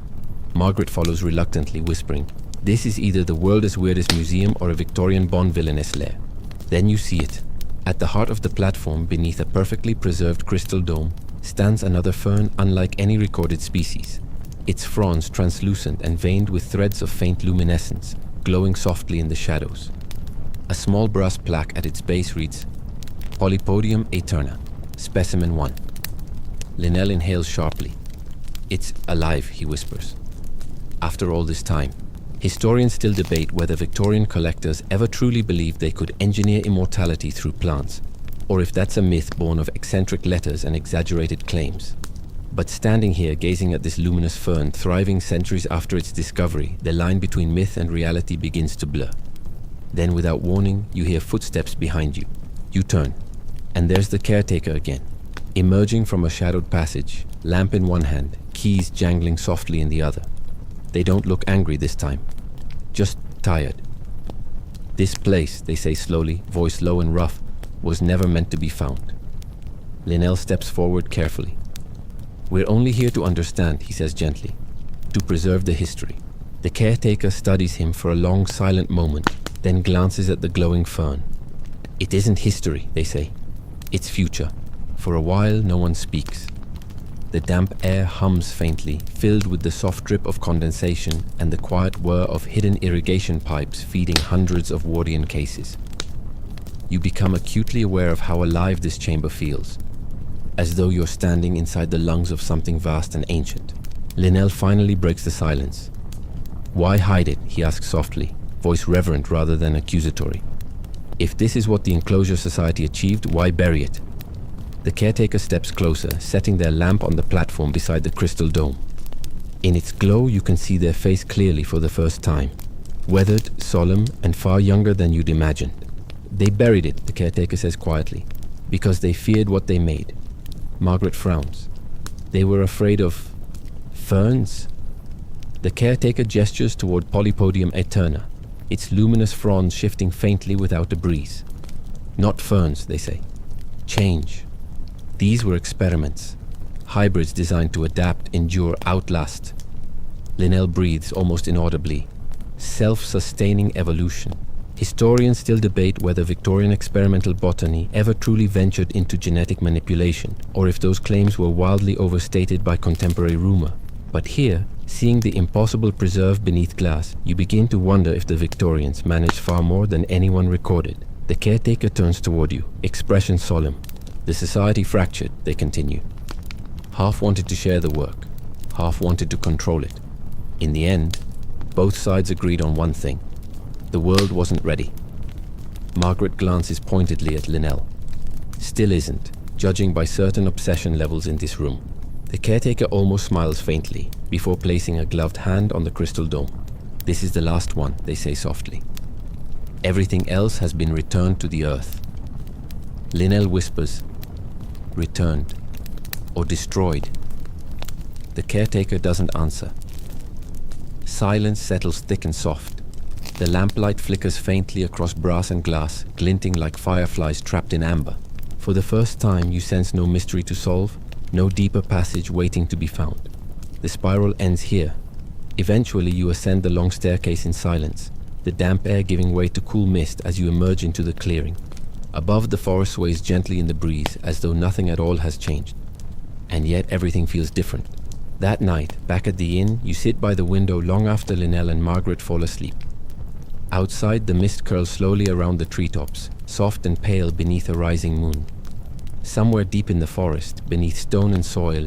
Margaret follows reluctantly, whispering, "This is either the world's weirdest museum or a Victorian Bond villainess lair." Then you see it. At the heart of the platform, beneath a perfectly preserved crystal dome, stands another fern unlike any recorded species. Its fronds translucent and veined with threads of faint luminescence, glowing softly in the shadows. A small brass plaque at its base reads, "Polypodium aeterna, Specimen 1. Linnell inhales sharply. "It's alive," he whispers. After all this time, historians still debate whether Victorian collectors ever truly believed they could engineer immortality through plants, or if that's a myth born of eccentric letters and exaggerated claims. But standing here gazing at this luminous fern thriving centuries after its discovery, the line between myth and reality begins to blur. Then, without warning, you hear footsteps behind you. You turn, and there's the caretaker again, emerging from a shadowed passage, lamp in one hand, keys jangling softly in the other. They don't look angry this time, just tired. "This place," they say slowly, voice low and rough, "was never meant to be found." Linnell steps forward carefully. "We're only here to understand," he says gently, "to preserve the history." The caretaker studies him for a long silent moment, then glances at the glowing fern. "It isn't history," they say. "It's future." For a while, no one speaks. The damp air hums faintly, filled with the soft drip of condensation and the quiet whir of hidden irrigation pipes feeding hundreds of Wardian cases. You become acutely aware of how alive this chamber feels, as though you're standing inside the lungs of something vast and ancient. Linnell finally breaks the silence. "Why hide it?" he asks softly, voice reverent rather than accusatory. "If this is what the Enclosure Society achieved, why bury it?" The caretaker steps closer, setting their lamp on the platform beside the crystal dome. In its glow, you can see their face clearly for the first time. Weathered, solemn, and far younger than you'd imagined. "They buried it," the caretaker says quietly, "because they feared what they made." Margaret frowns. "They were afraid of Ferns? The caretaker gestures toward Polypodium eterna, its luminous fronds shifting faintly without a breeze. Not ferns, they say. Change. These were experiments. Hybrids designed to adapt, endure, outlast. Linnell breathes almost inaudibly. Self-sustaining evolution. Historians still debate whether Victorian experimental botany ever truly ventured into genetic manipulation, or if those claims were wildly overstated by contemporary rumor. But here, seeing the impossible preserved beneath glass, you begin to wonder if the Victorians managed far more than anyone recorded. The caretaker turns toward you, expression solemn. The society fractured, they continue. Half wanted to share the work, half wanted to control it. In the end, both sides agreed on one thing. The world wasn't ready. Margaret glances pointedly at Linnell. Still isn't, judging by certain obsession levels in this room. The caretaker almost smiles faintly, before placing a gloved hand on the crystal dome. This is the last one, they say softly. Everything else has been returned to the earth. Linnell whispers, returned, or destroyed. The caretaker doesn't answer. Silence settles thick and soft. The lamplight flickers faintly across brass and glass, glinting like fireflies trapped in amber. For the first time, you sense no mystery to solve, no deeper passage waiting to be found. The spiral ends here. Eventually, you ascend the long staircase in silence, the damp air giving way to cool mist as you emerge into the clearing. Above, the forest sways gently in the breeze, as though nothing at all has changed. And yet, everything feels different. That night, back at the inn, you sit by the window long after Linnell and Margaret fall asleep. Outside, the mist curls slowly around the treetops, soft and pale beneath a rising moon. Somewhere deep in the forest, beneath stone and soil,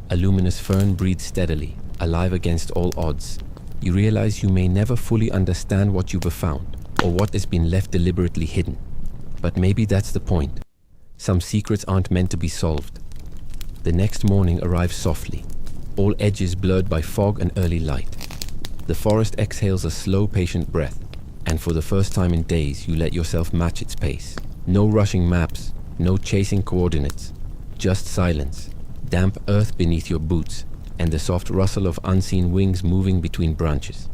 a luminous fern breathes steadily, alive against all odds. You realize you may never fully understand what you've found, or what has been left deliberately hidden. But maybe that's the point. Some secrets aren't meant to be solved. The next morning arrives softly, all edges blurred by fog and early light. The forest exhales a slow, patient breath. And for the first time in days, you let yourself match its pace. No rushing maps, no chasing coordinates, just silence, damp earth beneath your boots, and the soft rustle of unseen wings moving between branches.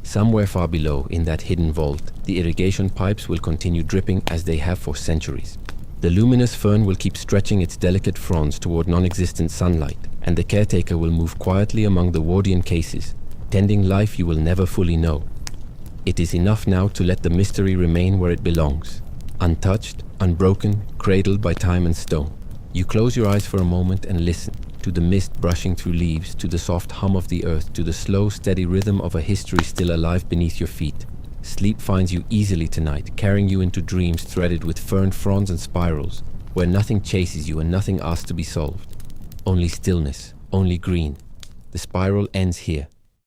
Somewhere far below, in that hidden vault, the irrigation pipes will continue dripping as they have for centuries. The luminous fern will keep stretching its delicate fronds toward non-existent sunlight, and the caretaker will move quietly among the Wardian cases, tending life you will never fully know. It is enough now to let the mystery remain where it belongs, untouched, unbroken, cradled by time and stone. You close your eyes for a moment and listen, to the mist brushing through leaves, to the soft hum of the earth, to the slow, steady rhythm of a history still alive beneath your feet. Sleep finds you easily tonight, carrying you into dreams threaded with fern fronds and spirals, where nothing chases you and nothing asks to be solved. Only stillness, only green. The spiral ends here.